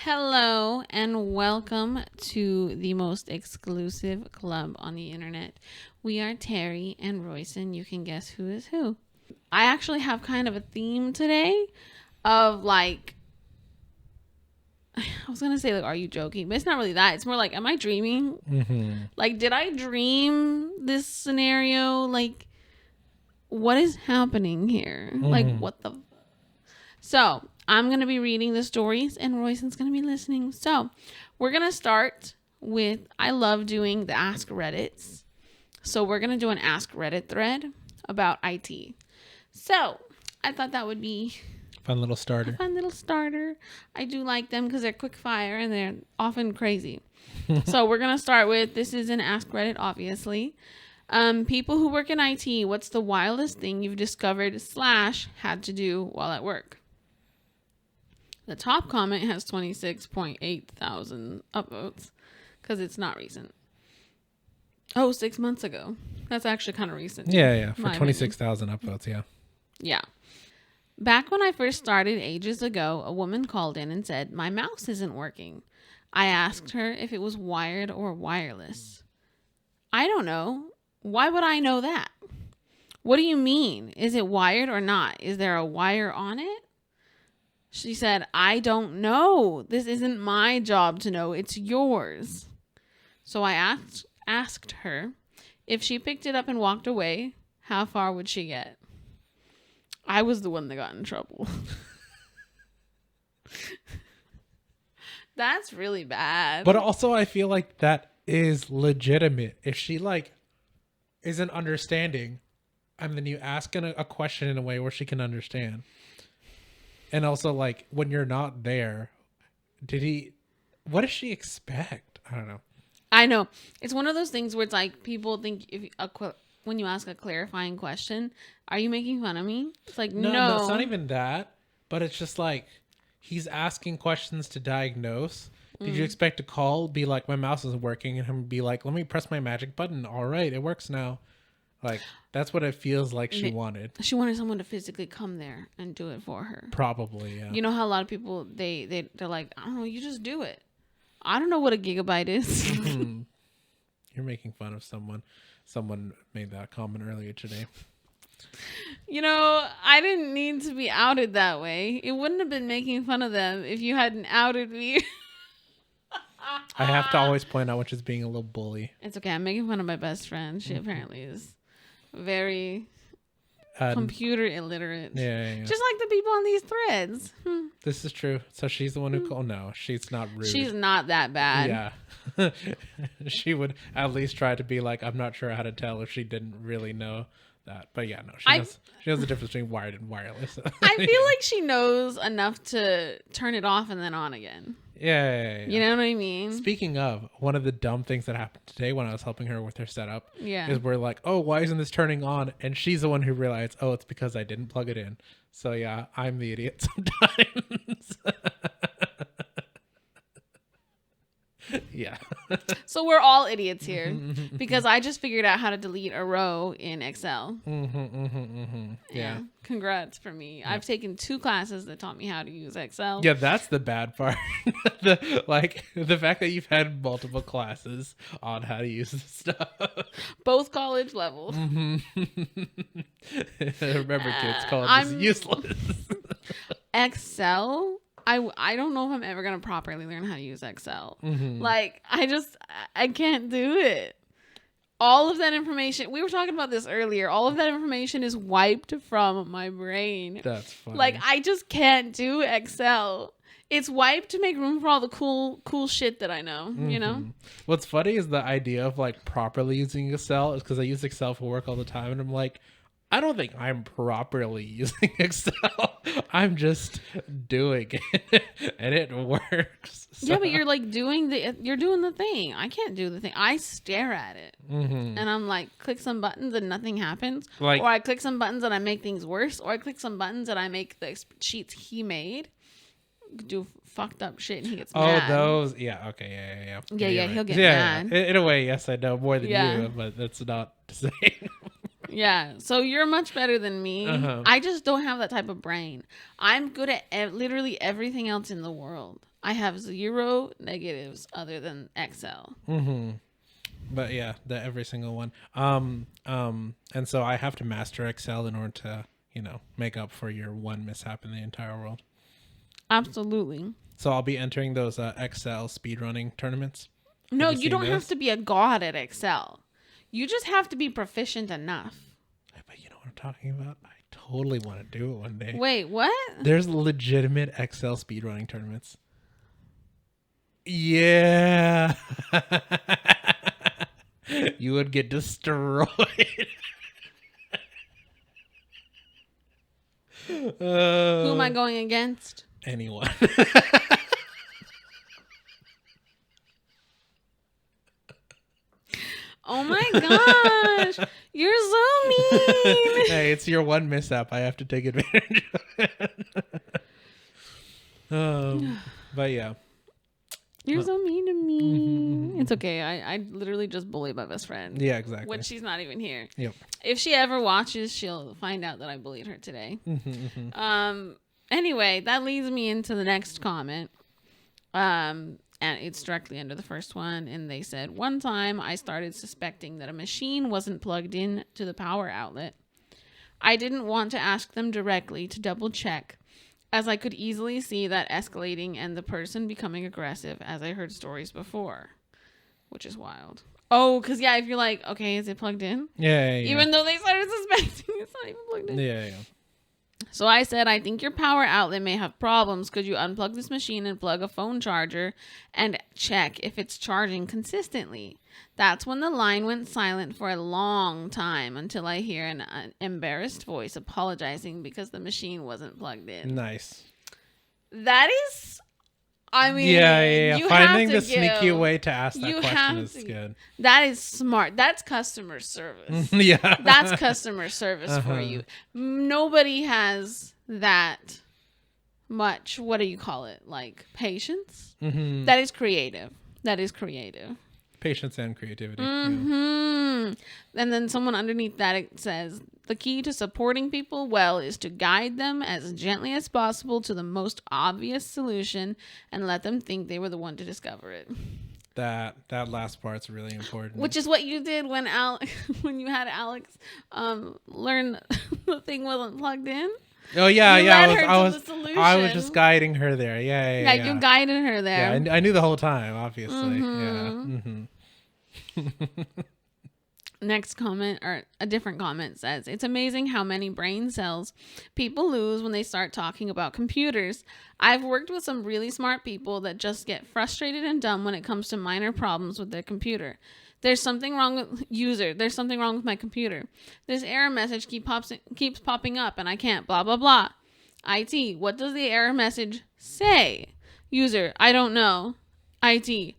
Hello and welcome to the most exclusive club on the internet. We are Terry and Royce, and you can guess who is who. I actually have kind of a theme today of like, I was going to say like, are you joking? But it's not really that. It's more like, am I dreaming? Mm-hmm. Like, did I dream this scenario? Like, what is happening here? Mm-hmm. Like, what the... So, I'm going to be reading the stories and Royson's going to be listening. So, we're going to start with, I love doing the Ask Reddits. So, we're going to do an Ask Reddit thread about IT. So, I thought that would be Fun little starter. a fun little starter. I do like them because they're quick fire and they're often crazy. So, we're going to start with, this is an Ask Reddit, obviously. People who work in IT, what's the wildest thing you've discovered / had to do while at work? The top comment has 26.8 thousand upvotes because it's not recent. Oh, 6 months ago. That's actually kind of recent. Yeah. For 26,000 upvotes, yeah. Yeah. Back when I first started ages ago, a woman called in and said, my mouse isn't working. I asked her if it was wired or wireless. I don't know. Why would I know that? What do you mean? Is it wired or not? Is there a wire on it? She said, I don't know. This isn't my job to know. It's yours. So I asked her, if she picked it up and walked away, how far would she get? I was the one that got in trouble. That's really bad. But also, I feel like that is legitimate. If she, isn't understanding, and then you ask a question in a way where she can understand. And also, when you're not there, what does she expect? I don't know. I know. It's one of those things where it's like people think when you ask a clarifying question, are you making fun of me? It's like, no. It's not even that. But it's just he's asking questions to diagnose. Did you expect to call, be like, my mouse isn't working, and him be like, let me press my magic button. All right, it works now. That's what it feels like she wanted. She wanted someone to physically come there and do it for her. Probably, yeah. You know how a lot of people, they're like, I don't know, you just do it. I don't know what a gigabyte is. You're making fun of someone. Someone made that comment earlier today. You know, I didn't need to be outed that way. It wouldn't have been making fun of them if you hadn't outed me. I have to always point out when she's being a little bully. It's okay. I'm making fun of my best friend. She apparently is very computer illiterate. Yeah. Just like the people on these threads. This is true. So she's the one who called. No, she's not rude. She's not that bad. Yeah. She would at least try to be like, I'm not sure how to tell if she didn't really know that. But yeah, no, she knows the difference between wired and wireless. I feel like she knows enough to turn it off and then on again. Yeah. You know what I mean? Speaking of, one of the dumb things that happened today when I was helping her with her setup is we're like, oh, why isn't this turning on? And she's the one who realized, oh, it's because I didn't plug it in. So yeah, I'm the idiot sometimes. Yeah. So we're all idiots here because I just figured out how to delete a row in Excel. Yeah. Congrats for me. Yeah. I've taken 2 classes that taught me how to use Excel. Yeah, that's the bad part. the fact that you've had multiple classes on how to use this stuff. Both college level. Remember, kids, college is useless. Excel? I don't know if I'm ever going to properly learn how to use Excel. I can't do it. All of that information, we were talking about this earlier, all of that information is wiped from my brain. That's funny. I just can't do Excel. It's wiped to make room for all the cool shit that I know, you know? What's funny is the idea of properly using Excel is because I use Excel for work all the time, and I'm like, I don't think I'm properly using Excel. I'm just doing it, and it works. So. Yeah, but you're doing the thing. I can't do the thing. I stare at it, and I'm like, click some buttons and nothing happens, or I click some buttons and I make things worse, or I click some buttons and I make the sheets he made do fucked up shit and he gets mad. Oh, those, yeah, okay, yeah. Yeah, he'll get mad. Yeah. In a way, yes, I know more than you, but that's not the same. Yeah, so you're much better than me. I just don't have that type of brain. I'm good at literally everything else in the world. I have 0 negatives other than Excel. But yeah, every single one. And so I have to master Excel in order to, make up for your one mishap in the entire world. Absolutely. So I'll be entering those Excel speedrunning tournaments. No, Have you don't seen have those? to be a god at Excel. You just have to be proficient enough. But you know what I'm talking about? I totally want to do it one day. Wait, what? There's legitimate Excel speedrunning tournaments. Yeah. You would get destroyed. Who am I going against? Anyone. Oh my gosh. You're so mean. Hey, it's your one mishap. I have to take advantage of it. But yeah. You're so mean to me. It's okay. I literally just bullied my best friend. Yeah, exactly. When she's not even here. Yep. If she ever watches, she'll find out that I bullied her today. Anyway, that leads me into the next comment. And it's directly under the first one. And they said, one time I started suspecting that a machine wasn't plugged in to the power outlet. I didn't want to ask them directly to double check, as I could easily see that escalating and the person becoming aggressive, as I heard stories before, which is wild. Oh, because yeah, if you're like, okay, is it plugged in? Yeah. Even though they started suspecting it's not even plugged in. Yeah. So I said, I think your power outlet may have problems. Could you unplug this machine and plug a phone charger and check if it's charging consistently? That's when the line went silent for a long time until I hear an embarrassed voice apologizing because the machine wasn't plugged in. Nice. That is, I mean, yeah. you Finding have the to sneaky give, way to ask that you question have is to- good. That is smart. That's customer service. Yeah. That's customer service for you. Nobody has that much, what do you call it? Like patience? That is creative. Patience and creativity. And then someone underneath that, it says, the key to supporting people well is to guide them as gently as possible to the most obvious solution and let them think they were the one to discover it. That last part's really important. Which is what you did when when you had Alex learn the thing wasn't plugged in. Oh yeah, You yeah. led her to the solution. I was just guiding her there. Yeah. You guided her there. Yeah, I knew the whole time, obviously. Yeah. Next comment, or a different comment, says, it's amazing how many brain cells people lose when they start talking about computers. I've worked with some really smart people that just get frustrated and dumb when it comes to minor problems with their computer. There's something wrong with There's something wrong with my computer. This error message keeps popping up and I can't blah, blah, blah. IT, what does the error message say? User, I don't know. IT, ...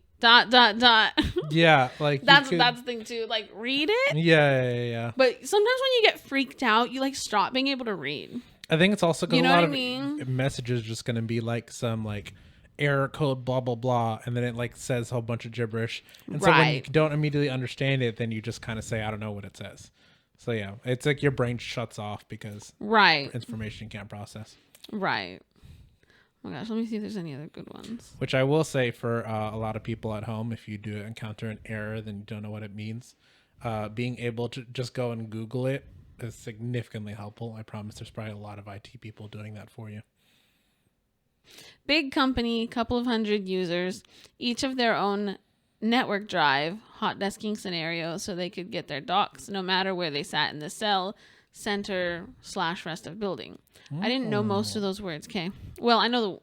Yeah, like that's the thing too. Like, read it. Yeah. But sometimes when you get freaked out, you like stop being able to read. I think it's also because You know a lot what I of mean? messages just going to be like some like error code blah blah blah, and then it like says a whole bunch of gibberish. And so when you don't immediately understand it, then you just kind of say, I don't know what it says. So yeah, it's like your brain shuts off because information you can't process. Right. Oh my gosh, let me see if there's any other good ones. Which I will say for a lot of people at home, if you do encounter an error, then you don't know what it means. Being able to just go and Google it is significantly helpful. I promise there's probably a lot of IT people doing that for you. Big company, couple of hundred users, each of their own network drive, hot desking scenario, so they could get their docs no matter where they sat in the cell, center / rest of building. I didn't know most of those words, okay? Well, I know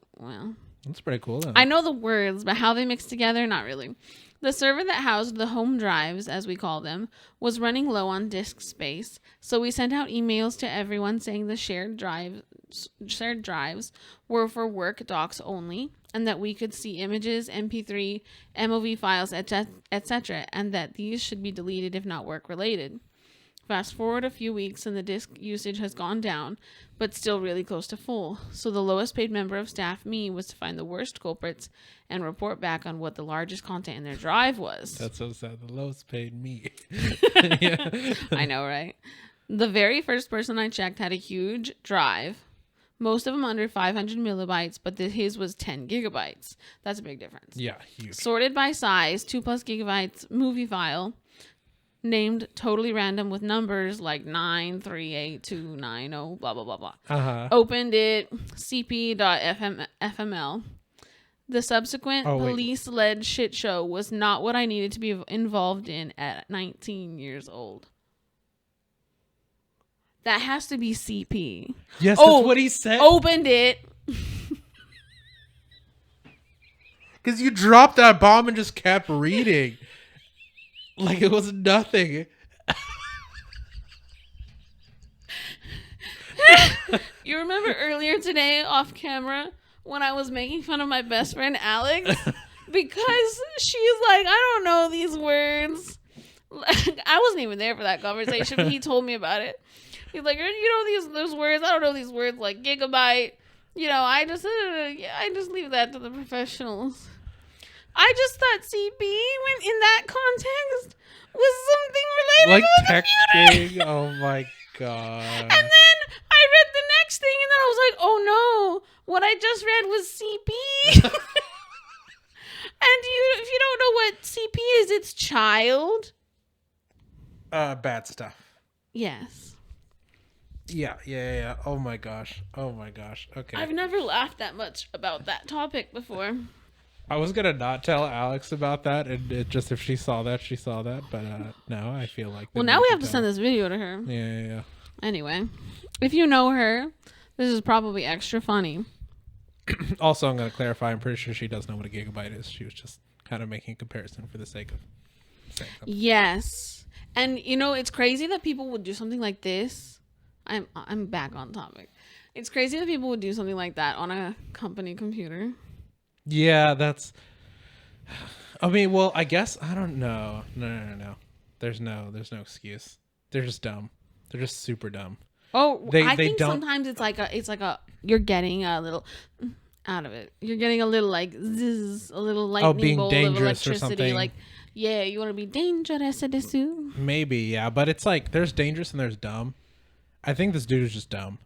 That's pretty cool then. I know the words, but how they mix together, not really. The server that housed the home drives, as we call them, was running low on disk space, so we sent out emails to everyone saying the shared drives were for work docs only, and that we could see images, MP3, MOV files, etc., and that these should be deleted if not work related. Fast forward a few weeks and the disk usage has gone down, but still really close to full. So the lowest paid member of staff, me, was to find the worst culprits and report back on what the largest content in their drive was. That's so sad. The lowest paid me. I know, right? The very first person I checked had a huge drive Most of them under 500 millibytes, but his was 10 gigabytes. That's a big difference. Yeah, huge. Sorted by size, 2+ gigabytes movie file, named totally random with numbers like 9382990, blah, blah, blah, blah. Opened it, cp.fml. The subsequent police-led shit show was not what I needed to be involved in at 19 years old. That has to be CP. Yes, that's what he said. Opened it. Because you dropped that bomb and just kept reading. Like it was nothing. You remember earlier today off camera when I was making fun of my best friend Alex? Because she's like, I don't know these words. I wasn't even there for that conversation, but he told me about it. He's like, you know those words? I don't know these words like gigabyte. You know, I just leave that to the professionals. I just thought CP when in that context was something related like to the texting. computer. Oh my god. And then I read the next thing, and then I was like, oh no, what I just read was CP. And if you don't know what CP is, it's child. Bad stuff. Yes. Yeah. Oh my gosh. Okay. I've never laughed that much about that topic before. I was gonna not tell Alex about that, and it just if she saw that, she saw that. But now I feel like. Well, now we have to send this video to her. Yeah. Anyway, if you know her, this is probably extra funny. Also, I'm gonna clarify. I'm pretty sure she does know what a gigabyte is. She was just kind of making a comparison for the sake of. Yes, and you know it's crazy that people would do something like this. I'm back on topic. It's crazy that people would do something like that on a company computer. Yeah, that's. I mean, well, I guess I don't know. No. There's no excuse. They're just dumb. They're just super dumb. Oh, I think sometimes it's like a you're getting a little out of it. You're getting a little like zzz, a little lightning bolt of electricity. Like, yeah, you want to be dangerous at this too. Maybe, yeah, but it's like there's dangerous and there's dumb. I think this dude is just dumb.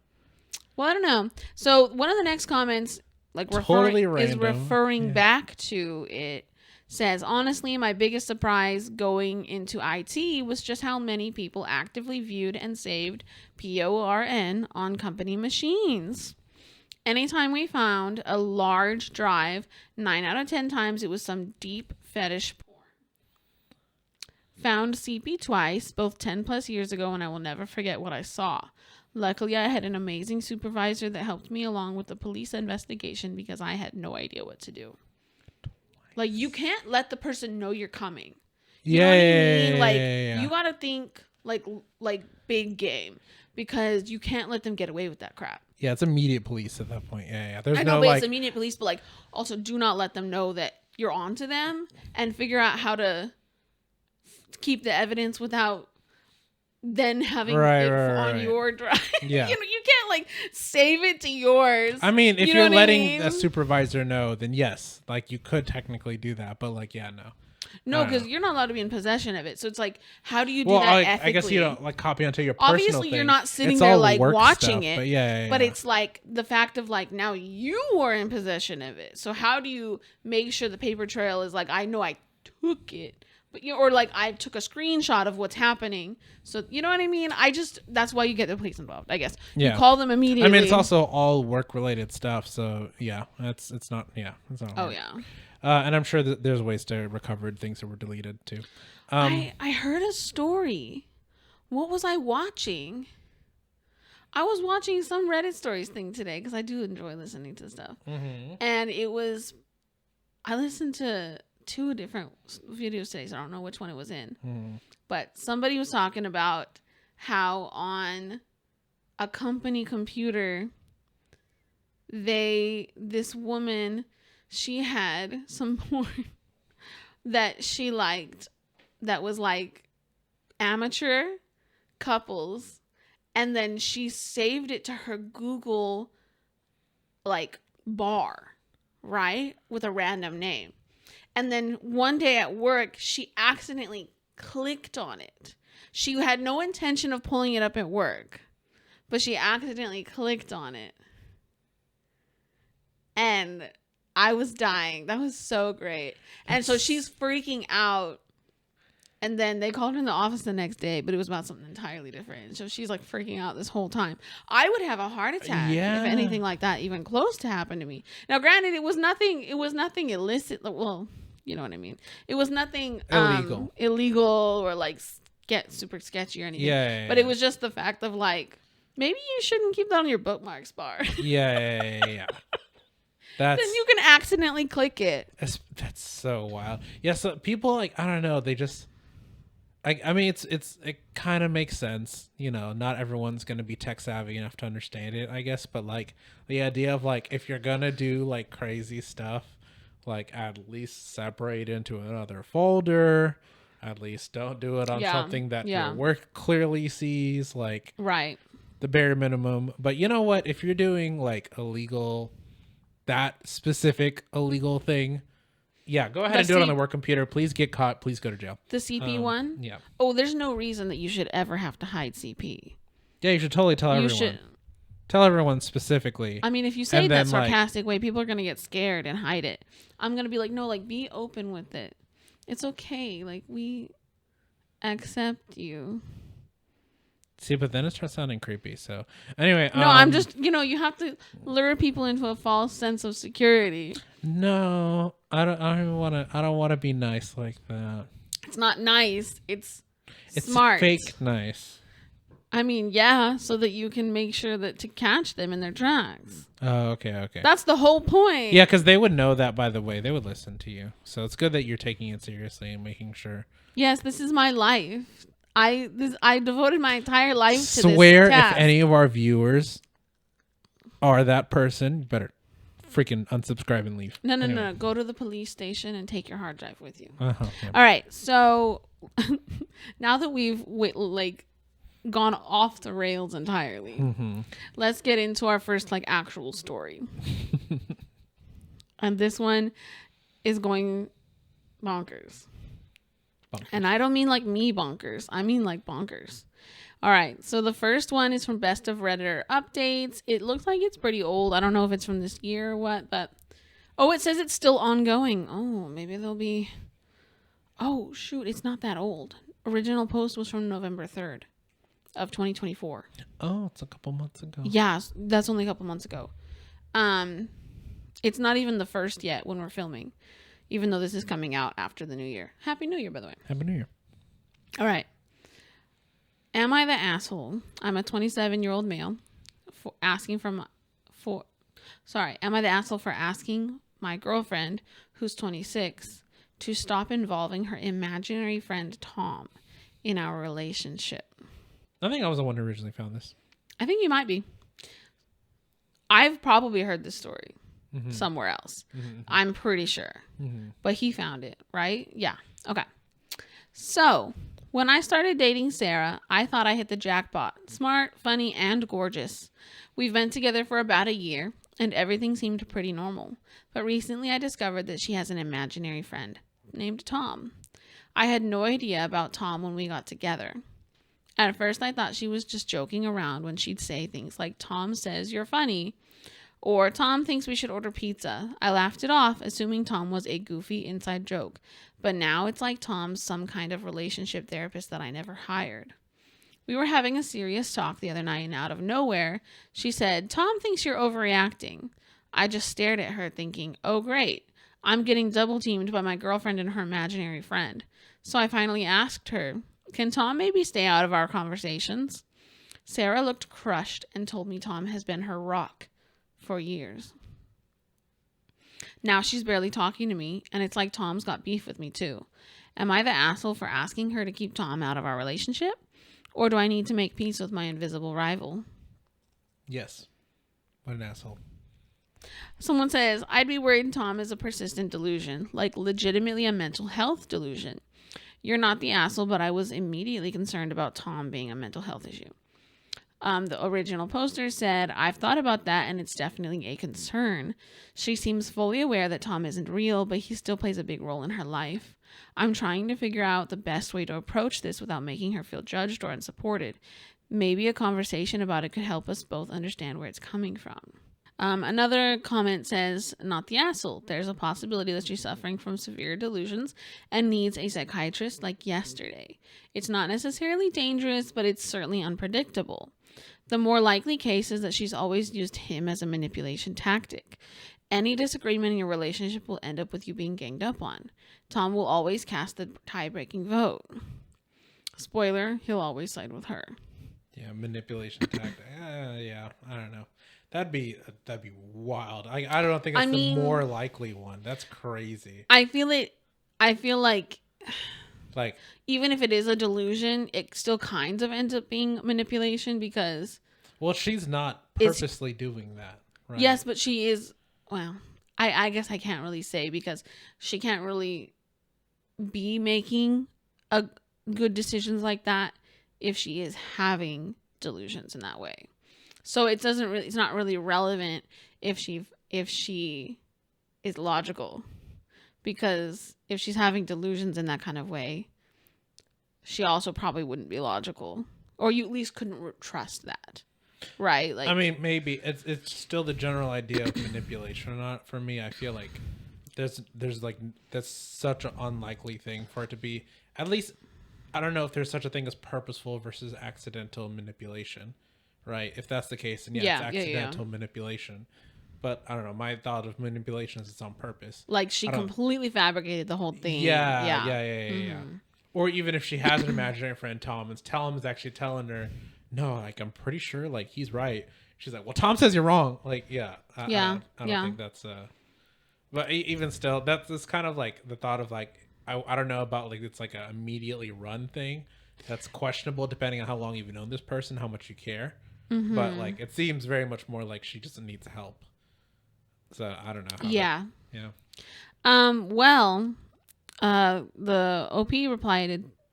Well, I don't know. So one of the next comments, like referring back to it, says, honestly, my biggest surprise going into IT was just how many people actively viewed and saved PORN on company machines. Anytime we found a large drive, 9 out of 10 times it was some deep fetish porn. Found CP twice, both 10 plus years ago, and I will never forget what I saw. Luckily, I had an amazing supervisor that helped me along with the police investigation because I had no idea what to do. Like, you can't let the person know you're coming. You know what I mean? Like, you gotta think like big game because you can't let them get away with that crap. Yeah, it's immediate police at that point. Yeah. There's I know, but it's immediate police, but like also do not let them know that you're onto them and figure out how to keep the evidence without then having it on your drive. Yeah. You can't like save it to yours. I mean, if you're letting a supervisor know, then yes, like you could technically do that, but like, yeah, no. No, because you're not allowed to be in possession of it. So it's like, how do you do that ethically? I guess you don't like copy onto your personal Obviously, thing. you're not sitting there like watching stuff, it. But yeah. But it's like the fact of like now you are in possession of it. So how do you make sure the paper trail is like, I know I took it, but or like I took a screenshot of what's happening. So you know what I mean? That's why you get the police involved, I guess. Yeah. You call them immediately. I mean, it's also all work related stuff. So yeah, it's not. It's not. Oh yeah. And I'm sure that there's ways to recover things that were deleted too. I heard a story. What was I watching? I was watching some Reddit stories thing today because I do enjoy listening to stuff. Mm-hmm. And I listened to 2 different videos today, so I don't know which one it was in. Mm. But somebody was talking about how on a company computer, this woman, she had some porn that she liked that was like amateur couples, and then she saved it to her Google like bar, right? With a random name. And then one day at work, she accidentally clicked on it. She had no intention of pulling it up at work, but she accidentally clicked on it. And I was dying. That was so great. And so she's freaking out. And then they called her in the office the next day, but it was about something entirely different. So she's like freaking out this whole time. I would have a heart attack if anything like that even close to happened to me. Now, granted, it was nothing illicit. Well, you know what I mean? It was nothing illegal or like get super sketchy or anything. But it was just the fact of like, maybe you shouldn't keep that on your bookmarks bar. Yeah. Then you can accidentally click it. That's so wild. Yeah, so people like, I don't know, they just I mean it kind of makes sense, you know, not everyone's going to be tech savvy enough to understand it, I guess, but like the idea of like if you're going to do like crazy stuff, like at least separate into another folder, at least don't do it on something that your work clearly sees, like right. The bare minimum. But you know what, if you're doing like that specific illegal thing, yeah, go ahead and do it on the work computer. Please get caught. Please go to jail. The CP one? Yeah. Oh, there's no reason that you should ever have to hide CP. Yeah, you should totally tell everyone. Tell everyone specifically. I mean, if you say it that sarcastic way, people are going to get scared and hide it. I'm going to be like, no, like, be open with it. It's okay. Like, we accept you. See, but then it starts sounding creepy. So anyway, no, I'm just, you have to lure people into a false sense of security. No, I don't want to be nice like that. It's not nice. It's smart. Fake nice. I mean, yeah, so that you can make sure that to catch them in their tracks. Oh, okay. That's the whole point. Yeah, because they would know that, by the way. They would listen to you. So it's good that you're taking it seriously and making sure. Yes, this is my life. I devoted my entire life to this Swear task. If any of our viewers are that person, you better freaking unsubscribe and leave. No. Go to the police station and take your hard drive with you. Yeah. All right. So now that we've gone off the rails entirely, let's get into our first actual story. And this one is going bonkers. And I don't mean like me bonkers. I mean like bonkers. All right. So the first one is from Best of Redditor Updates. It looks like it's pretty old. I don't know if it's from this year or what, but it says it's still ongoing. Oh, maybe there'll be. Oh, shoot. It's not that old. Original post was from November 3rd of 2024. Oh, it's a couple months ago. Yeah, that's only a couple months ago. It's not even the first yet when we're filming. Even though this is coming out after the new year. Happy New Year, by the way. Happy New Year. All right. Am I the asshole? I'm a 27-year-old male am I the asshole for asking my girlfriend, who's 26, to stop involving her imaginary friend Tom in our relationship? I think I was the one who originally found this. I think you might be. I've probably heard this story. Somewhere else. I'm pretty sure. But he found it, right? Yeah. Okay. So, when I started dating Sarah, I thought I hit the jackpot. Smart, funny, and gorgeous. We've been together for about a year, and everything seemed pretty normal. But recently I discovered that she has an imaginary friend named Tom. I had no idea about Tom when we got together. At first I thought she was just joking around when she'd say things like, "Tom says you're funny," or "Tom thinks we should order pizza." I laughed it off, assuming Tom was a goofy inside joke. But now it's like Tom's some kind of relationship therapist that I never hired. We were having a serious talk the other night, and out of nowhere, she said, "Tom thinks you're overreacting." I just stared at her thinking, oh great, I'm getting double teamed by my girlfriend and her imaginary friend. So I finally asked her, "Can Tom maybe stay out of our conversations?" Sarah looked crushed and told me Tom has been her rock for years. Now she's barely talking to me, and it's like Tom's got beef with me too. Am I the asshole for asking her to keep Tom out of our relationship? Or do I need to make peace with my invisible rival? Yes. What an asshole. Someone says, I'd be worried Tom is a persistent delusion, like legitimately a mental health delusion. You're not the asshole, but I was immediately concerned about Tom being a mental health issue. The original poster said, I've thought about that and it's definitely a concern. She seems fully aware that Tom isn't real, but he still plays a big role in her life. I'm trying to figure out the best way to approach this without making her feel judged or unsupported. Maybe a conversation about it could help us both understand where it's coming from. Another comment says, not the asshole. There's a possibility that she's suffering from severe delusions and needs a psychiatrist like yesterday. It's not necessarily dangerous, but it's certainly unpredictable. The more likely case is that she's always used him as a manipulation tactic. Any disagreement in your relationship will end up with you being ganged up on. Tom will always cast the tie-breaking vote. Spoiler, he'll always side with her. Yeah, manipulation tactic. Yeah, I don't know. That'd be wild. I don't think it's the more likely one. That's crazy. I feel like like even if it is a delusion, it still kind of ends up being manipulation because well, she's not purposely doing that. Right? Yes, but she is. Well, I guess I can't really say because she can't really be making good decisions like that if she is having delusions in that way. So it's not really relevant if she is logical, because if she's having delusions in that kind of way, she also probably wouldn't be logical, or you at least couldn't trust that. Right? Like, I mean, maybe it's still the general idea of manipulation or not. For me, I feel like there's like that's such an unlikely thing for it to be. At least I don't know if there's such a thing as purposeful versus accidental manipulation, right? If that's the case, then it's accidental manipulation. But I don't know. My thought of manipulation is it's on purpose. Like she completely fabricated the whole thing. Yeah. Or even if she has an imaginary friend, Tom, and Tom is actually telling her, no, like I'm pretty sure like he's right. She's like, well, Tom says you're wrong. Like, I don't think that's but even still, that's kind of like the thought of like I don't know about like it's like a immediately run thing. That's questionable depending on how long you've known this person, how much you care. Mm-hmm. But like it seems very much more like she just needs help. So I don't know. Well, the OP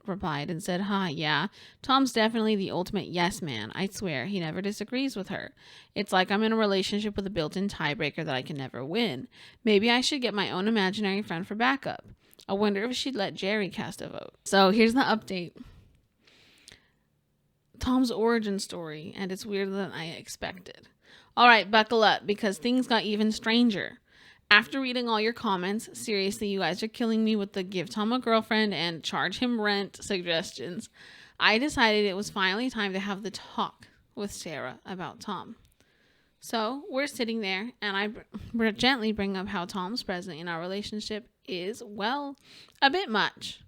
replied and said, yeah, Tom's definitely the ultimate yes man. I swear, he never disagrees with her. It's like I'm in a relationship with a built-in tiebreaker that I can never win. Maybe I should get my own imaginary friend for backup. I wonder if she'd let Jerry cast a vote. So here's the update. Tom's origin story, and it's weirder than I expected. All right, buckle up, because things got even stranger. After reading all your comments, seriously, you guys are killing me with the give Tom a girlfriend and charge him rent suggestions. I decided it was finally time to have the talk with Sarah about Tom. So we're sitting there, and I gently bring up how Tom's presence in our relationship is, well, a bit much.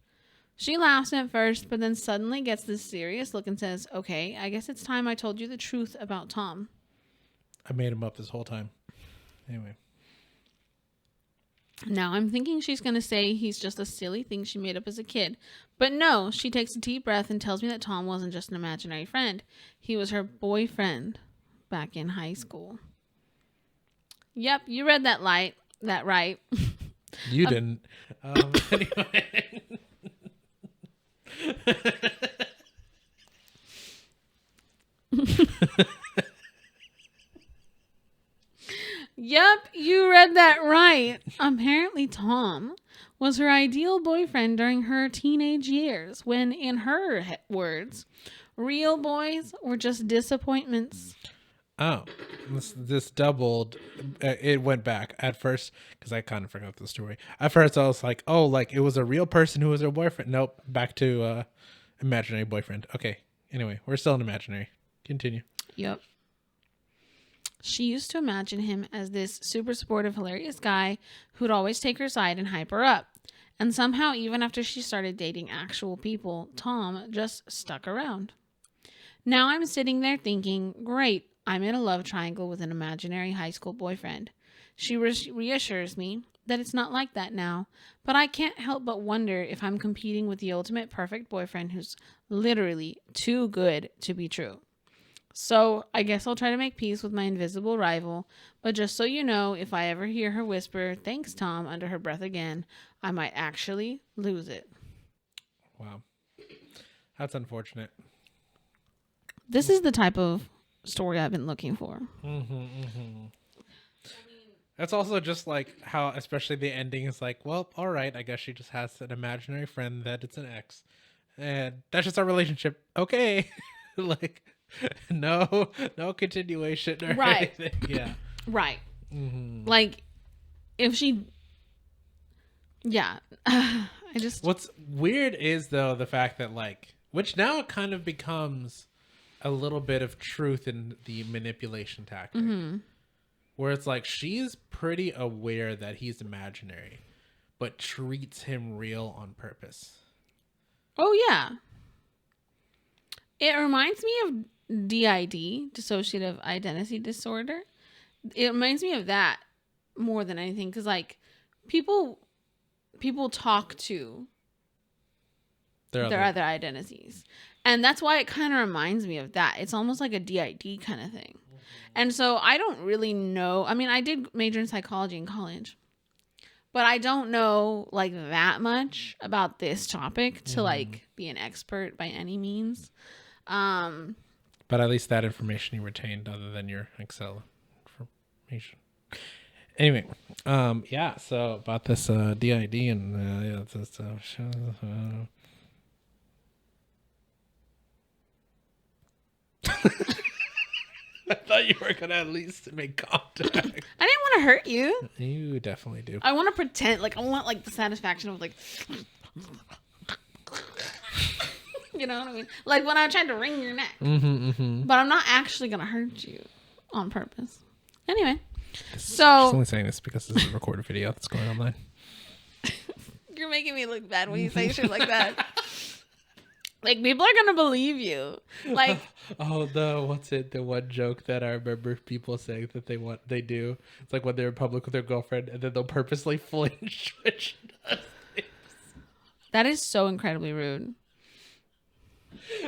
She laughs at first, but then suddenly gets this serious look and says, okay, I guess it's time I told you the truth about Tom. I made him up this whole time. Anyway. Now I'm thinking she's going to say he's just a silly thing she made up as a kid. But no, she takes a deep breath and tells me that Tom wasn't just an imaginary friend. He was her boyfriend back in high school. Yep, you read that right. You didn't. Anyway. Yep, you read that right. Apparently, Tom was her ideal boyfriend during her teenage years, when, in her words, real boys were just disappointments. Oh, this doubled. It went back at first because I kind of forgot the story. At first, I was like, oh, like it was a real person who was her boyfriend. Nope, back to imaginary boyfriend. Okay, anyway, we're still an imaginary. Continue. Yep. She used to imagine him as this super supportive, hilarious guy who'd always take her side and hype her up. And somehow, even after she started dating actual people, Tom just stuck around. Now I'm sitting there thinking, great, I'm in a love triangle with an imaginary high school boyfriend. She reassures me that it's not like that now, but I can't help but wonder if I'm competing with the ultimate perfect boyfriend who's literally too good to be true. So I guess I'll try to make peace with my invisible rival, but just so you know, if I ever hear her whisper, thanks, Tom, under her breath again, I might actually lose it. Wow. That's unfortunate. This is the type of story I've been looking for. That's also just like how, especially the ending is like, well, all right, I guess she just has an imaginary friend that it's an ex. And that's just our relationship. Okay. Like, no continuation or anything. Yeah. Right. Mm-hmm. Like, if she... Yeah. I just... What's weird is, though, the fact that, like, which now it kind of becomes a little bit of truth in the manipulation tactic, where it's like she's pretty aware that he's imaginary, but treats him real on purpose. Oh, yeah. It reminds me of DID, dissociative identity disorder. It reminds me of that more than anything, because, like, people talk to their other identities. And that's why it kind of reminds me of that. It's almost like a DID kind of thing. And so I don't really know. I mean, I did major in psychology in college, but I don't know like that much about this topic to like be an expert by any means. But at least that information you retained, other than your Excel information. Anyway, yeah. So about this DID and yeah, this, I thought you were gonna at least make contact. I didn't want to hurt you. You definitely do. I want to pretend like I want like the satisfaction of like, you know what I mean? Like when I tried to wring your neck, but I'm not actually gonna hurt you on purpose. Anyway, She's so only saying this because this is a recorded video that's going online. you're making me look bad when you say shit like that. Like people are gonna believe you. Like Oh, the one joke that I remember people saying that they do. It's like when they're in public with their girlfriend and then they'll purposely flinch when she does things. that is so incredibly rude.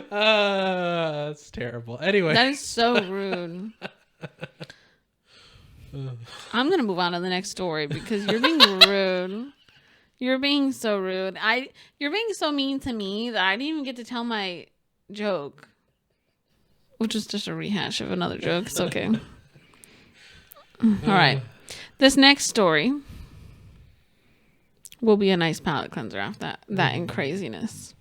That's terrible. Anyway. That is so rude. I'm gonna move on to the next story because you're being rude. You're being so rude. You're being so mean to me that I didn't even get to tell my joke, which was just a rehash of another joke. It's okay. All right. This next story will be a nice palate cleanser after that and craziness.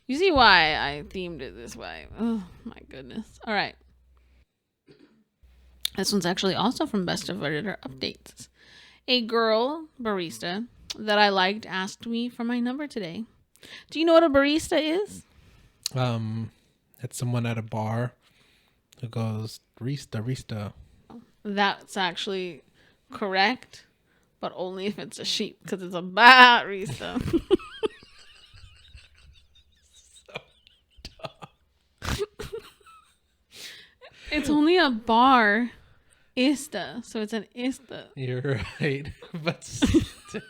You see why I themed it this way. Oh, my goodness. All right. This one's actually also from Best of Editor Updates. A girl barista that I liked asked me for my number today. Do you know what a barista is? It's someone at a bar who goes, Barista. That's actually correct, but only if it's a sheep, because it's a barista. So dumb. It's only a bar. Ista. So it's an ista. You're right. But still.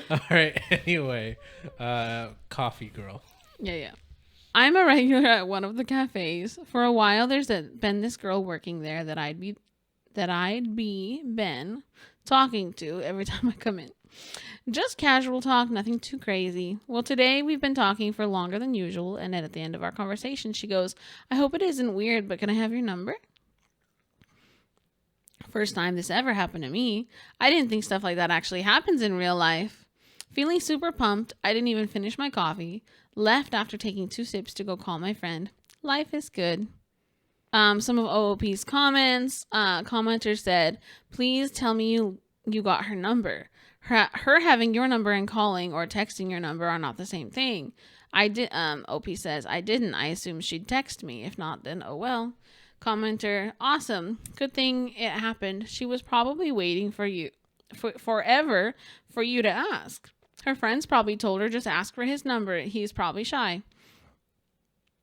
All right. Anyway, coffee girl. Yeah. I'm a regular at one of the cafes. For a while, there's been this girl working there that I'd be Ben talking to every time I come in. Just casual talk, nothing too crazy. Well, today we've been talking for longer than usual, and then at the end of our conversation, she goes, "I hope it isn't weird, but can I have your number?" First time this ever happened to me. I didn't think stuff like that actually happens in real life. Feeling super pumped, I didn't even finish my coffee. Left after taking 2 sips to go call my friend. Life is good. Some of OOP's comments. Commenter said, "Please tell me you got her number. Her having your number and calling or texting your number are not the same thing." I did. OP says, "I didn't. I assumed she'd text me. If not, then oh well." Commenter, "Awesome. Good thing it happened. She was probably waiting for you forever for you to ask. Her friends probably told her just ask for his number. He's probably shy.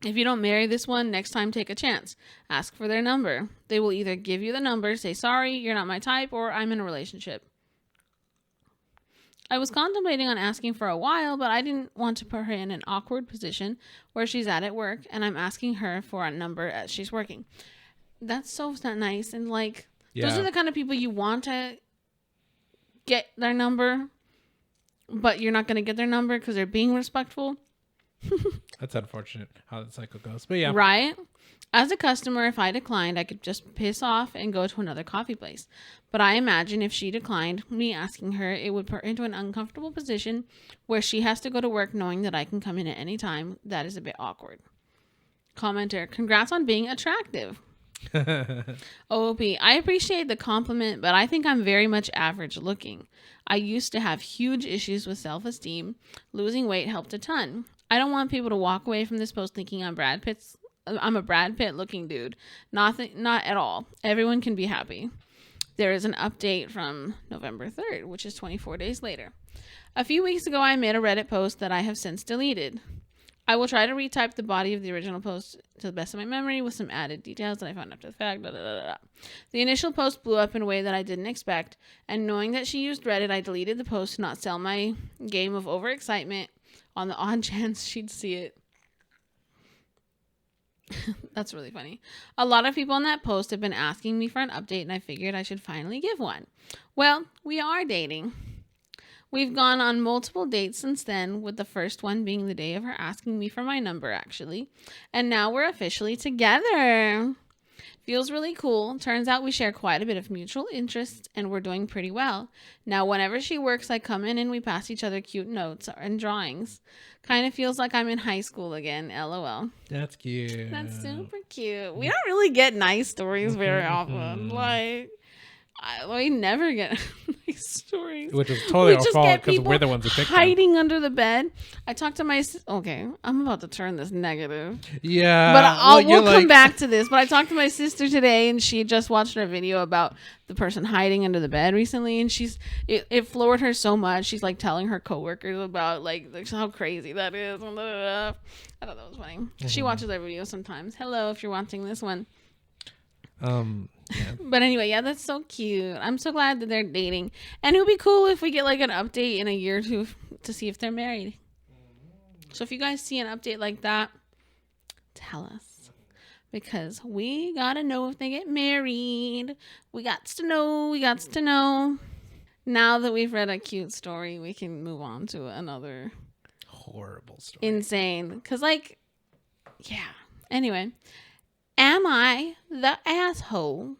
If you don't marry this one, next time take a chance. Ask for their number. They will either give you the number, say sorry, you're not my type, or I'm in a relationship. I was contemplating on asking for a while, but I didn't want to put her in an awkward position where she's at work and I'm asking her for a number as she's working." That's so not nice. And like, those are the kind of people you want to get their number, but you're not going to get their number because they're being respectful. That's unfortunate how the cycle goes. But yeah. Right? As a customer, if I declined, I could just piss off and go to another coffee place. But I imagine if she declined me asking her, it would put her into an uncomfortable position where she has to go to work knowing that I can come in at any time. That is a bit awkward. Commenter, "Congrats on being attractive." OOP, I appreciate the compliment, but I think I'm very much average looking. I used to have huge issues with self-esteem. Losing weight helped a ton. I don't want people to walk away from this post thinking I'm a Brad Pitt looking dude. Not at all. Everyone can be happy. There is an update from November 3rd, which is 24 days later. A few weeks ago, I made a Reddit post that I have since deleted. I will try to retype the body of the original post to the best of my memory with some added details that I found after the fact. Blah, blah, blah, blah. The initial post blew up in a way that I didn't expect, and knowing that she used Reddit, I deleted the post to not sell my game of overexcitement on the odd chance she'd see it. That's really funny. A lot of people on that post have been asking me for an update, and I figured I should finally give one. Well, we are dating. We've gone on multiple dates since then, with the first one being the day of her asking me for my number, actually. And now we're officially together. Feels really cool. Turns out we share quite a bit of mutual interest, and we're doing pretty well. Now, whenever she works, I come in and we pass each other cute notes and drawings. Kind of feels like I'm in high school again, lol. That's cute. That's super cute. We don't really get nice stories very often. We never get nice stories. Which is totally We our just fault get because people we're the ones who picked them. hiding under the bed. I talked to my okay. I'm about to turn this negative, Yeah. but we'll come back to this. But I talked to my sister today, and she just watched a video about the person hiding under the bed recently, and it floored her so much. She's like telling her coworkers about like how crazy that is. I thought that was funny. Mm-hmm. She watches our videos sometimes. Hello, if you're watching this one. Yeah. But anyway, yeah, that's so cute. I'm so glad that they're dating. And it would be cool if we get like an update in a year or two to see if they're married. So if you guys see an update like that, tell us. Because we gotta know if they get married. We got to know. Now that we've read a cute story, we can move on to another horrible story. Insane. Because yeah. Anyway. Am I the asshole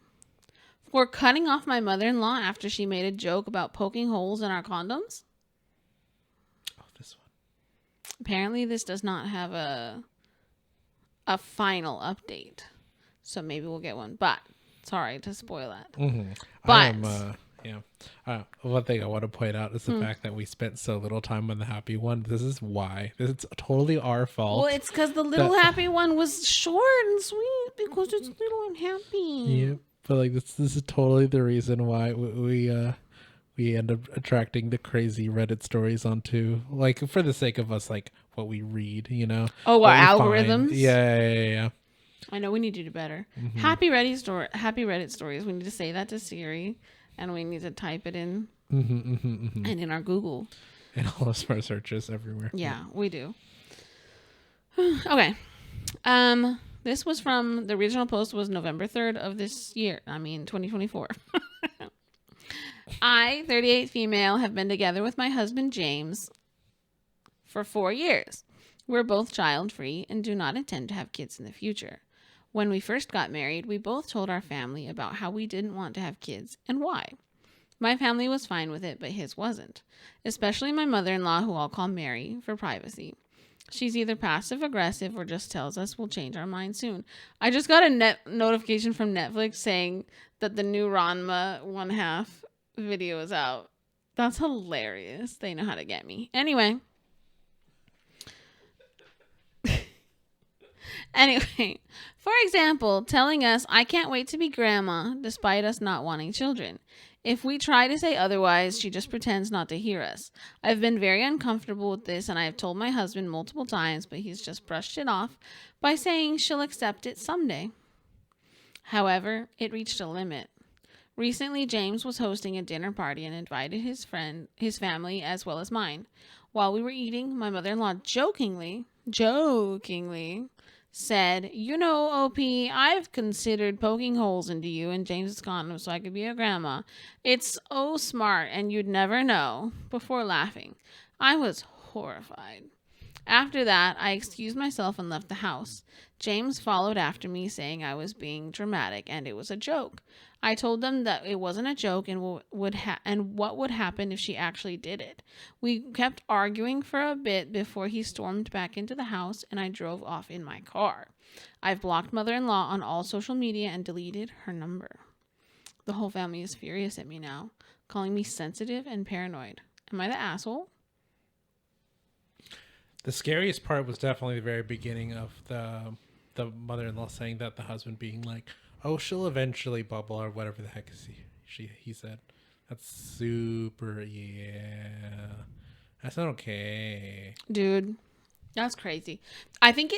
for cutting off my mother-in-law after she made a joke about poking holes in our condoms? Oh, this one. Apparently, this does not have a final update. So maybe we'll get one. But, sorry to spoil that. Mm-hmm. But... one thing I want to point out is the fact that we spent so little time on the happy one. This is why. It's totally our fault. Well, it's because the little happy one was short and sweet because it's little and happy. Yeah, but this is totally the reason why we end up attracting the crazy Reddit stories onto for the sake of us what we read, Oh, our algorithms. Yeah. I know we need to do better. Mm-hmm. Happy Reddit stories. We need to say that to Siri. And we need to type it in and in our Google. And all of our searches everywhere. Yeah, we do. Okay. This was from, the original post was November 3rd of this year. 2024. I, 38 female, have been together with my husband, James, for 4 years. We're both child-free and do not intend to have kids in the future. When we first got married, we both told our family about how we didn't want to have kids and why. My family was fine with it, but his wasn't. Especially my mother-in-law, who I'll call Mary for privacy. She's either passive-aggressive or just tells us we'll change our mind soon. I just got a notification from Netflix saying that the new Ranma 1/2 video is out. That's hilarious. They know how to get me. Anyway, for example, telling us, I can't wait to be grandma, despite us not wanting children. If we try to say otherwise, she just pretends not to hear us. I've been very uncomfortable with this, and I have told my husband multiple times, but he's just brushed it off by saying she'll accept it someday. However, it reached a limit. Recently, James was hosting a dinner party and invited his family, as well as mine. While we were eating, my mother-in-law jokingly said, OP, I've considered poking holes into you and James's condom so I could be a grandma. It's smart and you'd never know, before laughing. I was horrified. After that, I excused myself and left the house. James followed after me saying I was being dramatic and it was a joke. I told them that it wasn't a joke and what would happen if she actually did it. We kept arguing for a bit before he stormed back into the house and I drove off in my car. I've blocked mother-in-law on all social media and deleted her number. The whole family is furious at me now, calling me sensitive and paranoid. Am I the asshole? The scariest part was definitely the very beginning of the mother-in-law saying that, the husband being like, "Oh, she'll eventually bubble," or whatever the heck he said. That's super, yeah. That's not okay. Dude, that's crazy. I think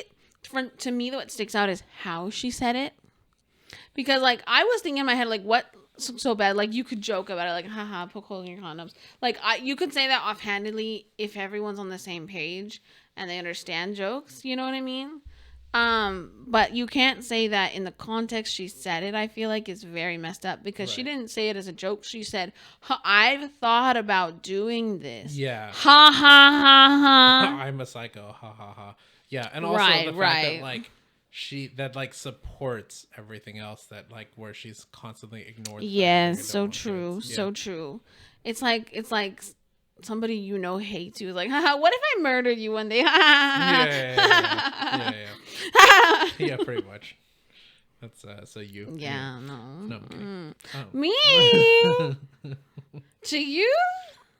to me, what sticks out is how she said it. Because, like, I was thinking in my head, like, what so bad? Like, you could joke about it, like, haha, poke hole in your condoms. Like, you could say that offhandedly if everyone's on the same page and they understand jokes. You know what I mean? But you can't say that in the context she said it. I feel like it's very messed up because she didn't say it as a joke. She said, "I've thought about doing this." Yeah. Ha ha ha ha. I'm a psycho. Ha ha ha. Yeah, and also the fact that like that like supports everything else, that like where she's constantly ignored. Yes, so true, so true. It's like somebody you know hates you. It's like, haha, what if I murdered you one day? Yeah. Yeah, pretty much. That's so you. Yeah, no. No, I'm kidding. Me to you?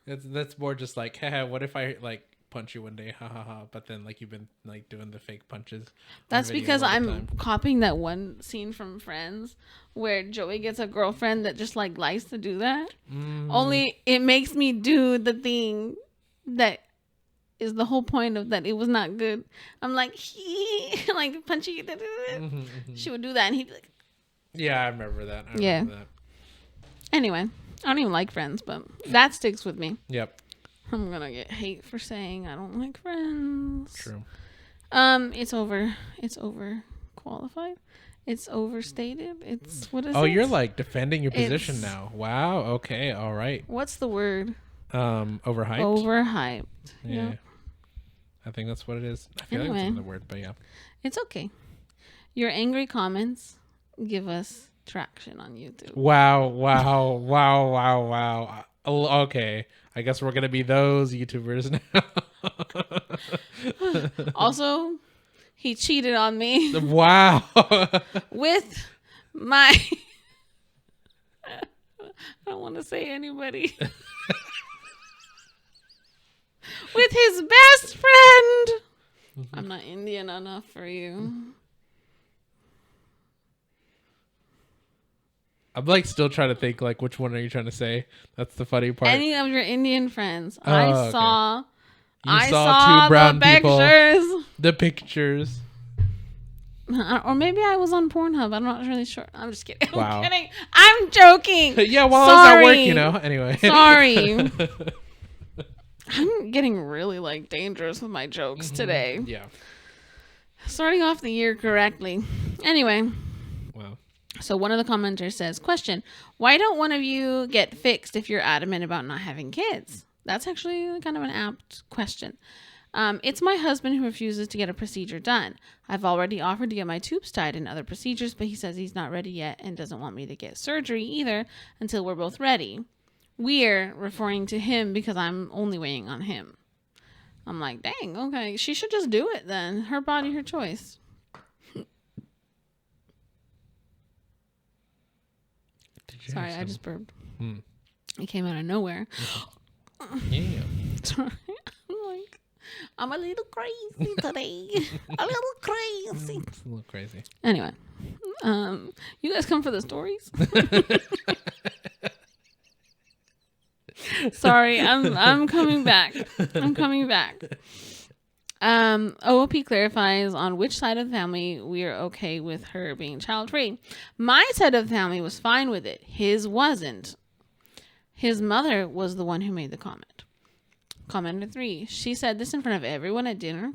That's more just like, haha, what if I like punch you one day, ha ha ha, but then like you've been like doing the fake punches. That's because I'm copying that one scene from Friends where Joey gets a girlfriend that just like likes to do that. Only it makes me do the thing that is the whole point of that. It was not good. I'm like, like punchy. She would do that and he'd be like, yeah, I remember that. Anyway, I don't even like Friends, but that sticks with me. Yep. I'm gonna get hate for saying I don't like Friends. True. It's over qualified. It's overstated. It's what is it? Oh, you're like defending your position now. Wow. Okay. All right. What's the word? Overhyped. Overhyped. Yeah. Yep. I think that's what it is. I feel like it's another word, but yeah. It's okay. Your angry comments give us traction on YouTube. Wow. Okay. I guess we're gonna be those YouTubers now. Also, he cheated on me. Wow. With my I don't want to say anybody. With his best friend. I'm not Indian enough for you. I'm like still trying to think like which one are you trying to say? That's the funny part. Any of your Indian friends. Oh, I saw two brown people. Pictures. The pictures. Or maybe I was on Pornhub. I'm not really sure. I'm just kidding. Wow. I'm kidding. I'm joking. Yeah, well, I was at work, you know. Anyway. Sorry. I'm getting really like dangerous with my jokes today. Yeah. Starting off the year correctly. Anyway. Wow. So one of the commenters says, question, why don't one of you get fixed if you're adamant about not having kids? That's actually kind of an apt question. It's my husband who refuses to get a procedure done. I've already offered to get my tubes tied and other procedures, but he says he's not ready yet and doesn't want me to get surgery either until we're both ready. We're referring to him because I'm only waiting on him. I'm like, dang, okay. She should just do it then. Her body, her choice. Sorry, I just burped. It came out of nowhere. Yeah. Sorry. I'm a little crazy today. A little crazy. It's a little crazy. Anyway, you guys come for the stories? Sorry, I'm coming back. OOP clarifies on which side of the family we are okay with her being child-free. My side of the family was fine with it. His wasn't. His mother was the one who made the comment. Commenter 3. She said this in front of everyone at dinner? ?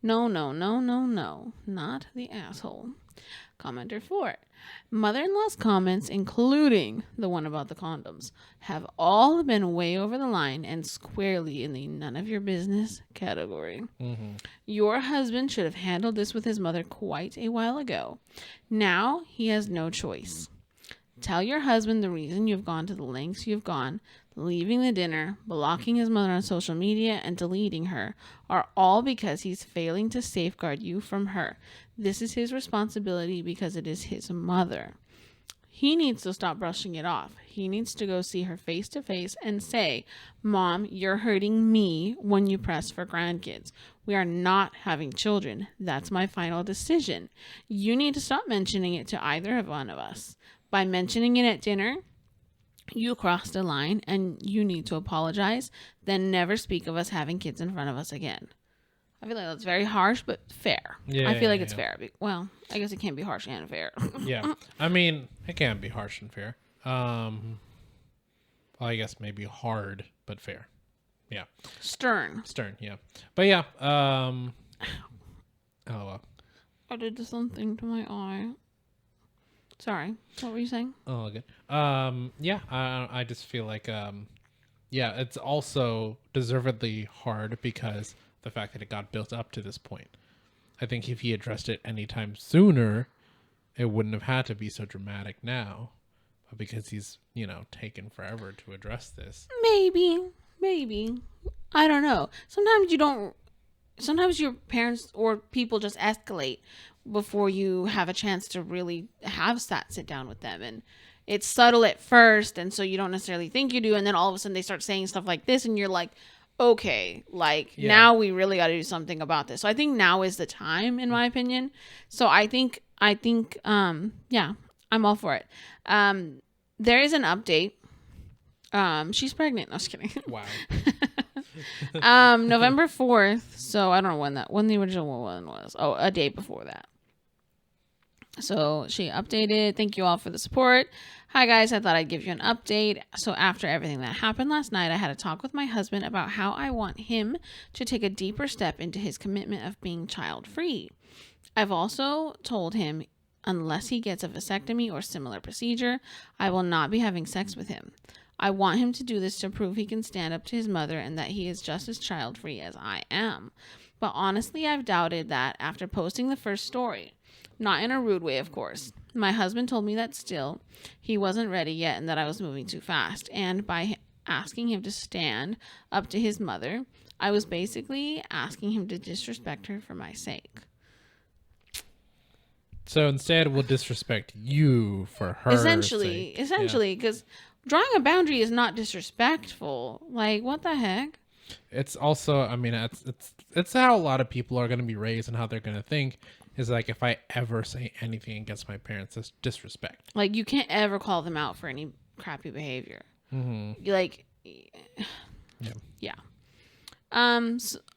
No. Not the asshole. Commenter 4. Mother-in-law's comments, including the one about the condoms, have all been way over the line and squarely in the none of your business category. Your husband should have handled this with his mother quite a while ago. Now he has no choice. Tell your husband the reason you've gone to the lengths you've gone, leaving the dinner, blocking his mother on social media, and deleting her, are all because he's failing to safeguard you from her. This is his responsibility because it is his mother. He needs to stop brushing it off. He needs to go see her face to face and say, Mom, you're hurting me when you press for grandkids. We are not having children. That's my final decision. You need to stop mentioning it to either one of us. By mentioning it at dinner, you crossed a line and you need to apologize. Then never speak of us having kids in front of us again. I feel like that's very harsh, but fair. Yeah, I feel like yeah, it's yeah. fair. Well, I guess it can't be harsh and fair. Yeah. I mean, it can be harsh and fair. Well, I guess maybe hard, but fair. Yeah. Stern. Yeah. But yeah. Oh, well. I did something to my eye. Sorry. What were you saying? Oh, good. Yeah. I just feel like, yeah, it's also deservedly hard because the fact that it got built up to this point. I think if he addressed it anytime sooner, it wouldn't have had to be so dramatic now. But because he's, taken forever to address this. Maybe. I don't know. Sometimes your parents or people just escalate before you have a chance to really have that sit down with them. And it's subtle at first, and so you don't necessarily think you do. And then all of a sudden they start saying stuff like this, and you're like, okay, now we really got to do something about this. So I think now is the time, in my opinion. So I think, yeah, I'm all for it. There is an update. She's pregnant. No, I was kidding. Wow. November 4th. So I don't know when the original one was. Oh, a day before that. So she updated. Thank you all for the support. Hi guys, I thought I'd give you an update. So after everything that happened last night, I had a talk with my husband about how I want him to take a deeper step into his commitment of being child-free. I've also told him unless he gets a vasectomy or similar procedure, I will not be having sex with him. I want him to do this to prove he can stand up to his mother and that he is just as child-free as I am. But honestly, I've doubted that after posting the first story. Not in a rude way, of course. My husband told me that still, he wasn't ready yet and that I was moving too fast. And by asking him to stand up to his mother, I was basically asking him to disrespect her for my sake. So instead, we'll disrespect you for her Essentially, sake. because drawing a boundary is not disrespectful. Like, what the heck? It's also, I mean, it's how a lot of people are going to be raised and how they're going to think. Is like, if I ever say anything against my parents, it's disrespect. Like, you can't ever call them out for any crappy behavior. Mm-hmm. Yeah.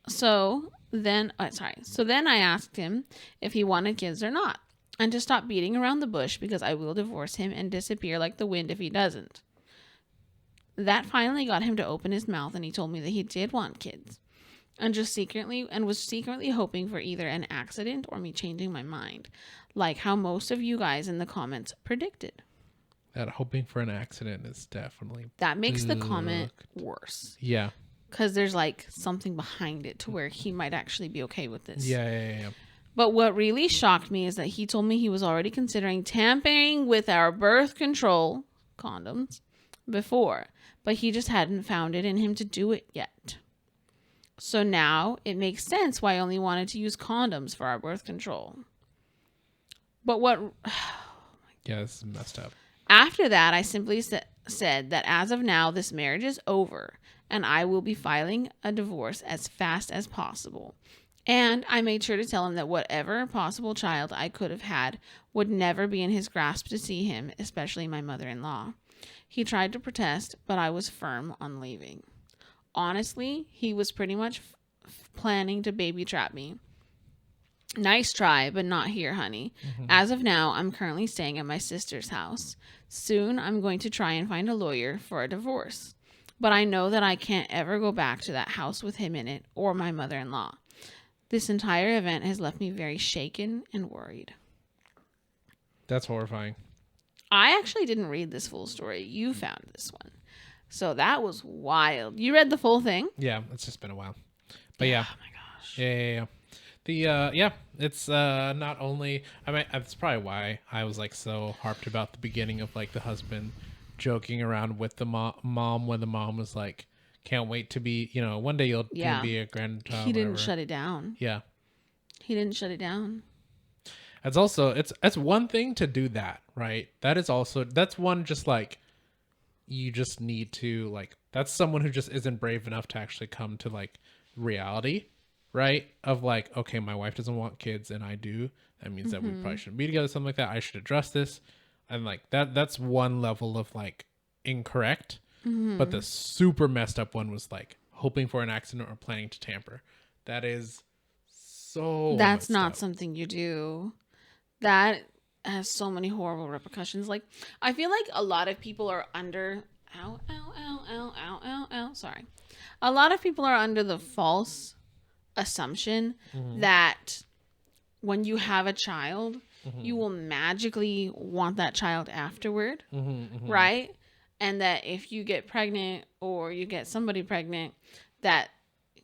So then I asked him if he wanted kids or not, and to stop beating around the bush because I will divorce him and disappear like the wind if he doesn't. That finally got him to open his mouth, and he told me that he did want kids. And was secretly hoping for either an accident or me changing my mind, like how most of you guys in the comments predicted. That hoping for an accident is definitely that makes the comment worse. Yeah, because there's like something behind it to where he might actually be okay with this. Yeah. But what really shocked me is that he told me he was already considering tampering with our birth control condoms before, but he just hadn't found it in him to do it yet. So now it makes sense why I only wanted to use condoms for our birth control. But yeah, this is messed up. After that, I simply said that as of now, this marriage is over and I will be filing a divorce as fast as possible. And I made sure to tell him that whatever possible child I could have had would never be in his grasp to see him, especially my mother-in-law. He tried to protest, but I was firm on leaving. Honestly, he was pretty much planning to baby trap me. Nice try, but not here, honey. Mm-hmm. As of now, I'm currently staying at my sister's house. Soon, I'm going to try and find a lawyer for a divorce. But I know that I can't ever go back to that house with him in it or my mother-in-law. This entire event has left me very shaken and worried. That's horrifying. I actually didn't read this full story. You found this one. So that was wild. You read the full thing? Yeah, it's just been a while. But yeah. Oh my gosh. Yeah. Yeah, it's not only, I mean, that's probably why I was like so harped about the beginning of like the husband joking around with the mom when the mom was like, can't wait to be, one day you'll Yeah. be a grandchild, He didn't whatever. shut it down. Yeah. He didn't shut it down. That's also, it's one thing to do that, right? That's one just like, you just need to like, that's someone who just isn't brave enough to actually come to like reality, right? Of like, okay, my wife doesn't want kids and I do. That means that we probably shouldn't be together, something like that. I should address this. And like that's one level of like incorrect. But the super messed up one was like hoping for an accident or planning to tamper. That is so That's messed not up. something you do. That has so many horrible repercussions. Like, I feel like a lot of people are under ow ow ow ow ow ow ow. Sorry, a lot of people are under the false assumption that when you have a child, you will magically want that child afterward, right? And that if you get pregnant or you get somebody pregnant, that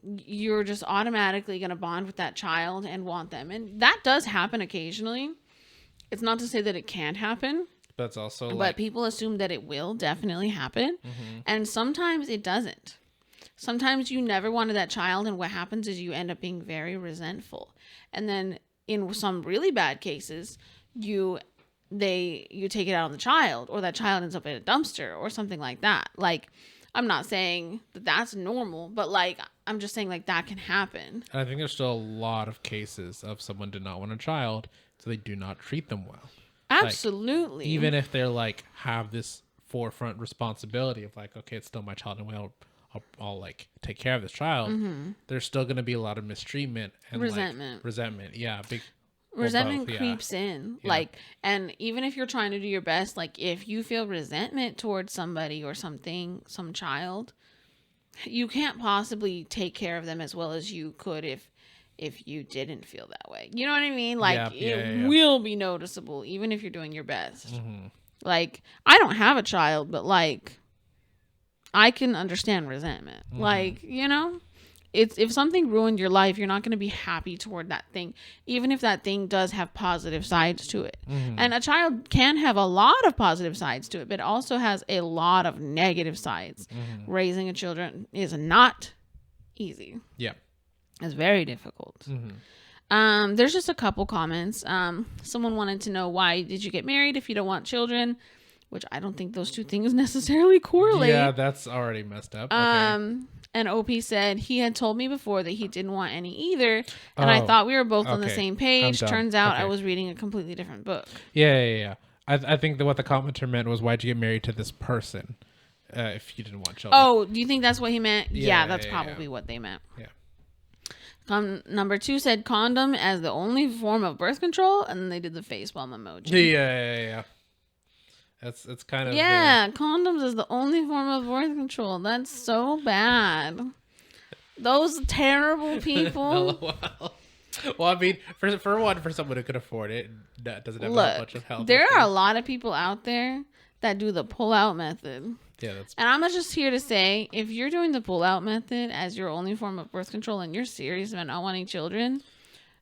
you're just automatically going to bond with that child and want them. And that does happen occasionally. It's not to say that it can't happen, That's also but like, people assume that it will definitely happen. And sometimes it doesn't. Sometimes you never wanted that child, and what happens is you end up being very resentful. And then in some really bad cases, you take it out on the child, or that child ends up in a dumpster or something like that. Like, I'm not saying that that's normal, but like, I'm just saying like that can happen. and I think there's still a lot of cases of someone did not want a child, so they do not treat them well. Absolutely. Like, even if they're like have this forefront responsibility of like, okay, it's still my child and I'll like take care of this child. There's still going to be a lot of mistreatment and Resentment. Like, resentment. Yeah. Resentment both, creeps in. Yeah. Like, and even if you're trying to do your best, like if you feel resentment towards somebody or something, some child, you can't possibly take care of them as well as you could if you didn't feel that way. You know what I mean? Like, it will be noticeable even if you're doing your best. Like, I don't have a child, but like, I can understand resentment. Like, it's, if something ruined your life, you're not going to be happy toward that thing, even if that thing does have positive sides to it. And a child can have a lot of positive sides to it, but it also has a lot of negative sides. Raising a children is not easy. Yeah. It's very difficult. There's just a couple comments. Someone wanted to know, why did you get married if you don't want children? Which I don't think those two things necessarily correlate. Yeah, that's already messed up. Okay. And OP said he had told me before that he didn't want any either, and I thought we were both on the same page. Turns out I was reading a completely different book. Yeah. I think that what the commenter meant was, why'd you get married to this person if you didn't want children? Oh, do you think that's what he meant? Yeah, that's probably what they meant. Yeah. Number 2 said condom as the only form of birth control, and then they did the facepalm emoji. Yeah. It's kind of condoms is the only form of birth control. That's so bad. Those terrible people. Well, I mean, for someone who could afford it, that doesn't have that much of health. There issues. are a lot of people out there that do the pull-out method. Yeah, and I'm just here to say, if you're doing the pull-out method as your only form of birth control and you're serious about not wanting children,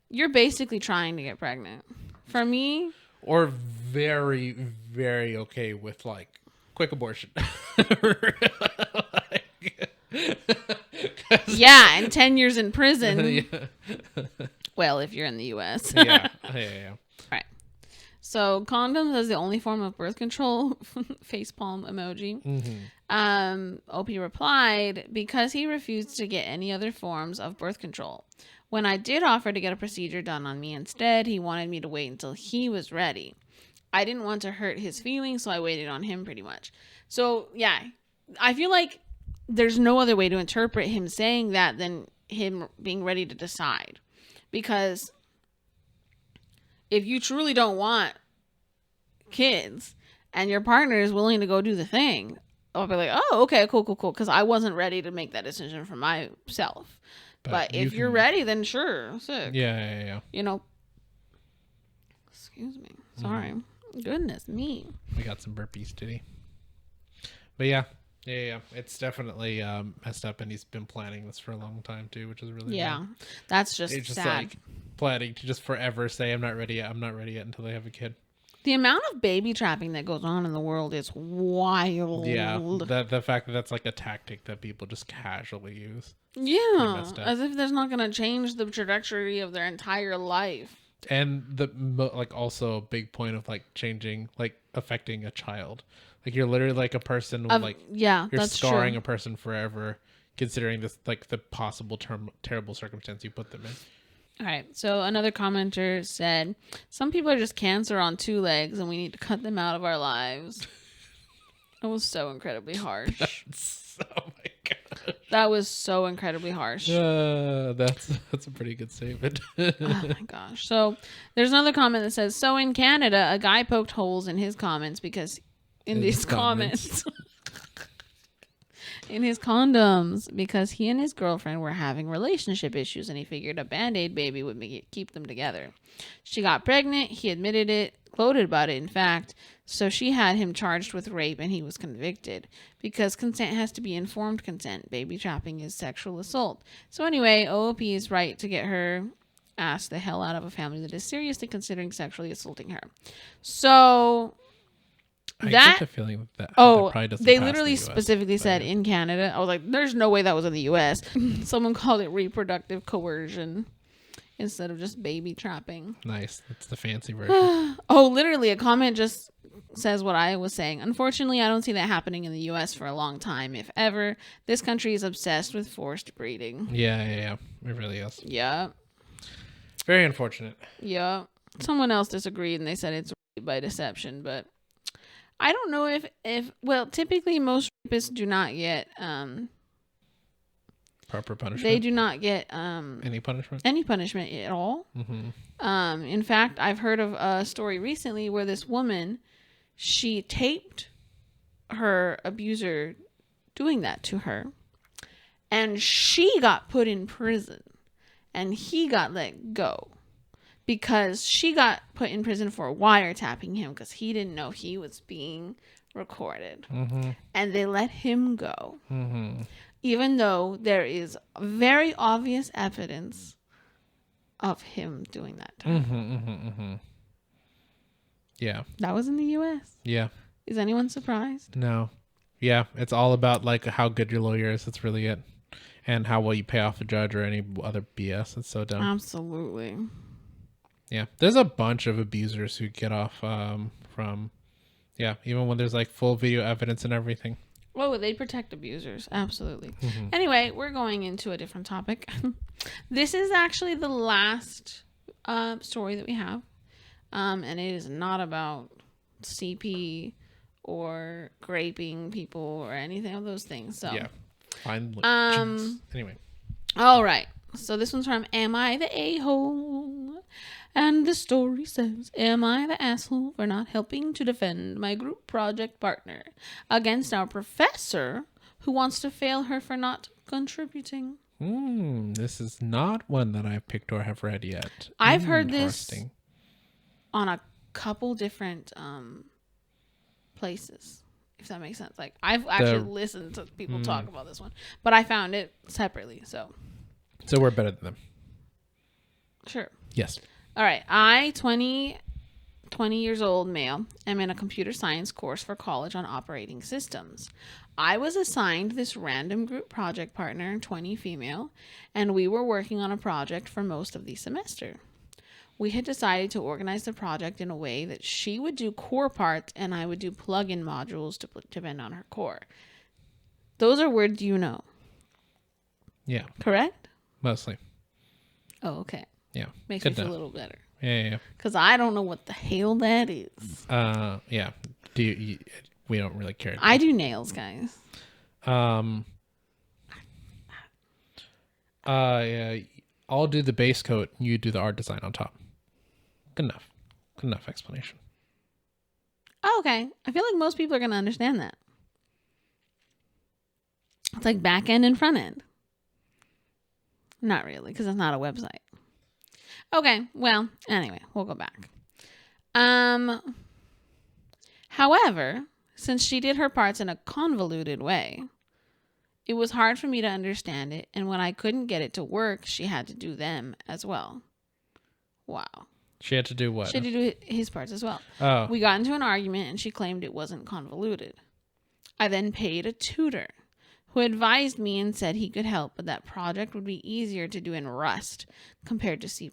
you're basically trying to get pregnant. For me, or very, very okay with like quick abortion. Yeah, and 10 years in prison. Well, if you're in the U.S. Yeah. All right. So condoms as the only form of birth control. Facepalm emoji. OP replied, because he refused to get any other forms of birth control. When I did offer to get a procedure done on me instead, he wanted me to wait until he was ready. I didn't want to hurt his feelings, so I waited on him pretty much. So, yeah, I feel like there's no other way to interpret him saying that than him being ready to decide. Because if you truly don't want kids and your partner is willing to go do the thing, I'll be like, oh, okay, cool. Because I wasn't ready to make that decision for myself. But if you're ready, then sure. Sick. Yeah. Excuse me. Sorry. Goodness me. We got some burpees today. But yeah, Yeah. It's definitely messed up, and he's been planning this for a long time too, which is really Yeah, annoying. that's just It's just sad. like planning to just forever say I'm not ready yet. I'm not ready yet until they have a kid. The amount of baby trapping that goes on in the world is Yeah, wild. the fact that that's like a tactic that people just casually use. Pretty Yeah, messed up. as if there's not going to change the trajectory of their entire life. And like also a big point of like changing, like affecting a child. Like you're literally like a person like Yeah, you're that's scarring true. a person forever, considering this like the possible terrible circumstance you put them in. All right, so another commenter said, some people are just cancer on two legs and we need to cut them out of our lives. That was so incredibly harsh. Oh my god. That was so incredibly harsh. That's a pretty good statement. Oh my gosh. So there's another comment that says, so in Canada, a guy poked holes in his comments because in these comments in his condoms because he and his girlfriend were having relationship issues and he figured a Band-Aid baby would keep them together. She got pregnant. He admitted it, gloated about it, in fact. So she had him charged with rape and he was convicted because consent has to be informed consent. Baby trapping is sexual assault. So anyway, OOP is right to get her ass the hell out of a family that is seriously considering sexually assaulting her. So I that get the feeling that probably doesn't they pass literally in the US, specifically said yeah. in Canada. I was like, there's no way that was in the US. Someone called it reproductive coercion instead of just baby trapping. Nice. That's the fancy version. Oh, literally a comment just says what I was saying. Unfortunately, I don't see that happening in the US for a long time, if ever. This country is obsessed with forced breeding. Yeah. It really is. Yeah. Very unfortunate. Yeah. Someone else disagreed and they said it's by deception, but I don't know if well, typically most rapists do not get Proper punishment. they do not get any punishment at all. Mm-hmm. In fact, I've heard of a story recently where this woman, she taped her abuser doing that to her, and she got put in prison, and he got let go because she got put in prison for wiretapping him because he didn't know he was being recorded, and they let him go, even though there is very obvious evidence of him doing that to her. Yeah. That was in the U.S. Yeah. Is anyone surprised? No. Yeah. It's all about like how good your lawyer is. That's really it. And how well you pay off the judge or any other BS. It's so dumb. Absolutely. Yeah. There's a bunch of abusers who get off from, even when there's like full video evidence and everything. Oh, they protect abusers. Absolutely. Anyway, we're going into a different topic. This is actually the last story that we have. And it is not about CP or graping people or anything of those things. So yeah. Finally. Anyway. All right. So this one's from Am I the A-hole? And the story says, am I the asshole for not helping to defend my group project partner against our professor who wants to fail her for not contributing? This is not one that I've picked or have read yet. I've heard this on a couple different places, if that makes sense. Like, I've actually listened to people talk about this one, but I found it separately. So we're better than them. Sure. Yes. All right. I, 20 years old male, am in a computer science course for college on operating systems. I was assigned this random group project partner, 20 female, and we were working on a project for most of the semester. We had decided to organize the project in a way that she would do core parts and I would do plugin modules to depend on her core. Those are words you know. Yeah. Correct? Mostly. Oh, okay. Yeah. Makes me feel a little better. Yeah. Because I don't know what the hell that is. Yeah. We don't really care. I do nails, guys. Yeah. I'll do the base coat. You do the art design on top. Good enough. Good enough explanation. Oh, okay. I feel like most people are going to understand that. It's like back end and front end. Not really, because it's not a website. Okay, well, anyway, we'll go back. However, since she did her parts in a convoluted way. It was hard for me to understand it, and when I couldn't get it to work, she had to do them as well. Wow. She had to do what? She had to do his parts as well. Oh. We got into an argument, and she claimed it wasn't convoluted. I then paid a tutor who advised me and said he could help, but that project would be easier to do in Rust compared to C++.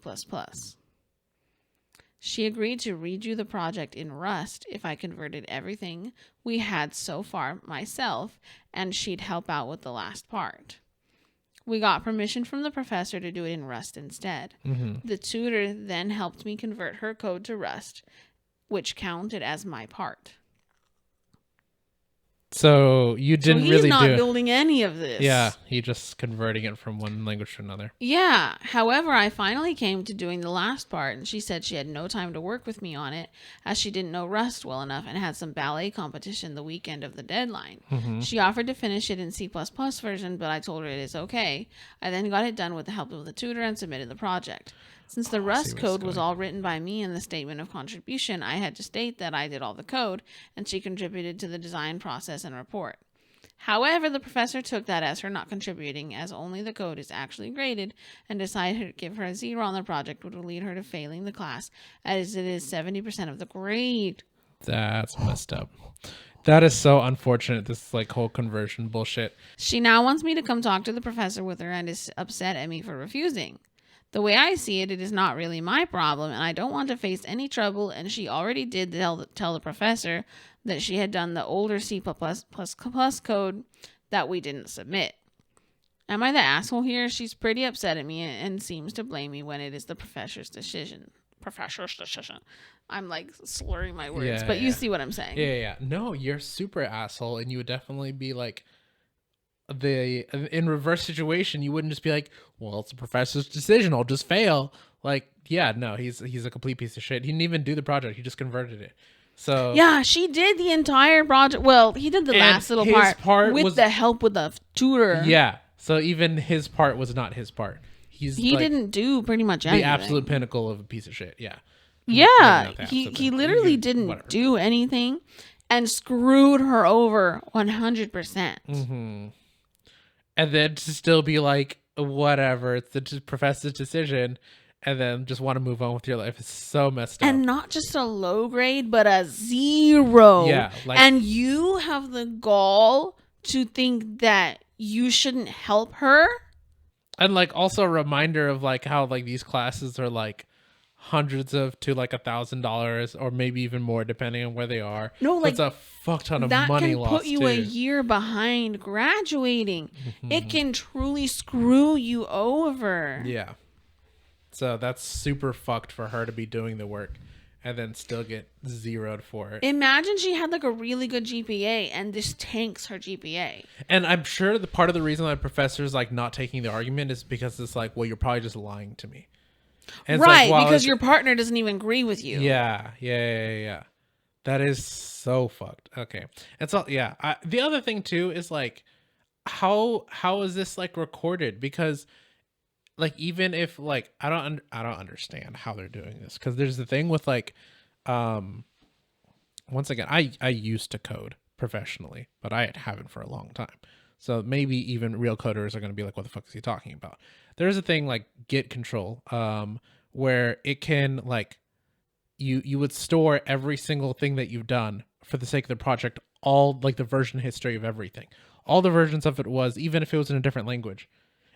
She agreed to redo the project in Rust if I converted everything we had so far myself, and she'd help out with the last part. We got permission from the professor to do it in Rust instead. Mm-hmm. The tutor then helped me convert her code to Rust, which counted as my part. So you didn't really do it. He's not building any of this. Yeah, he just converting it from one language to another. Yeah. However, I finally came to doing the last part, and she said she had no time to work with me on it as she didn't know Rust well enough and had some ballet competition the weekend of the deadline. Mm-hmm. She offered to finish it in C++ version, but I told her it is okay. I then got it done with the help of the tutor and submitted the project. Since the Rust code was all written by me in the statement of contribution, I had to state that I did all the code, and she contributed to the design process and report. However, the professor took that as her not contributing, as only the code is actually graded, and decided to give her a 0 on the project, which would lead her to failing the class, as it is 70% of the grade. That's messed up. That is so unfortunate, this like whole conversion bullshit. She now wants me to come talk to the professor with her and is upset at me for refusing. The way I see it, it is not really my problem, and I don't want to face any trouble, and she already did tell the professor that she had done the older C++ code that we didn't submit. Am I the asshole here? She's pretty upset at me and seems to blame me when it is the professor's decision. I'm like slurring my words, but you see what I'm saying. Yeah. No, you're super asshole, and you would definitely be like, in reverse situation, you wouldn't just be like, well, it's the professor's decision, I'll just fail. Like, yeah, no, he's a complete piece of shit. He didn't even do the project, he just converted it. So yeah, she did the entire project. Well, he did the last little part with the help with the tutor. Yeah, so even his part was not his part. He like, didn't do pretty much anything. The absolute pinnacle of a piece of shit. He literally didn't do anything and screwed her over 100%. Mm-hmm. And then to still be like, whatever, it's the professor's decision, and then just want to move on with your life. It's so messed up. And not just a low grade, but a 0. Yeah. And you have the gall to think that you shouldn't help her? And like also a reminder of like how like these classes are like hundreds of to like $1,000 or maybe even more depending on where they are. No, like it's a fuck ton of money lost. That can put you too. a year behind graduating. Mm-hmm. It can truly screw you over. Yeah. So that's super fucked for her to be doing the work and then still get zeroed for it. Imagine she had like a really good GPA and this tanks her GPA. And I'm sure the part of the reason that professor's like not taking the argument is because it's like, well, you're probably just lying to me. And right, like, because your partner doesn't even agree with you. Yeah. That is so fucked. Okay. And so, yeah. The other thing, too, is, like, how is this, like, recorded? Because, like, even if, like, I don't understand how they're doing this. Because there's the thing with, like, once again, I used to code professionally, but I haven't for a long time. So maybe even real coders are going to be like, what the fuck is he talking about? There's a thing like Git control, where it can like, you would store every single thing that you've done for the sake of the project, all like the version history of everything, all the versions of it was, even if it was in a different language.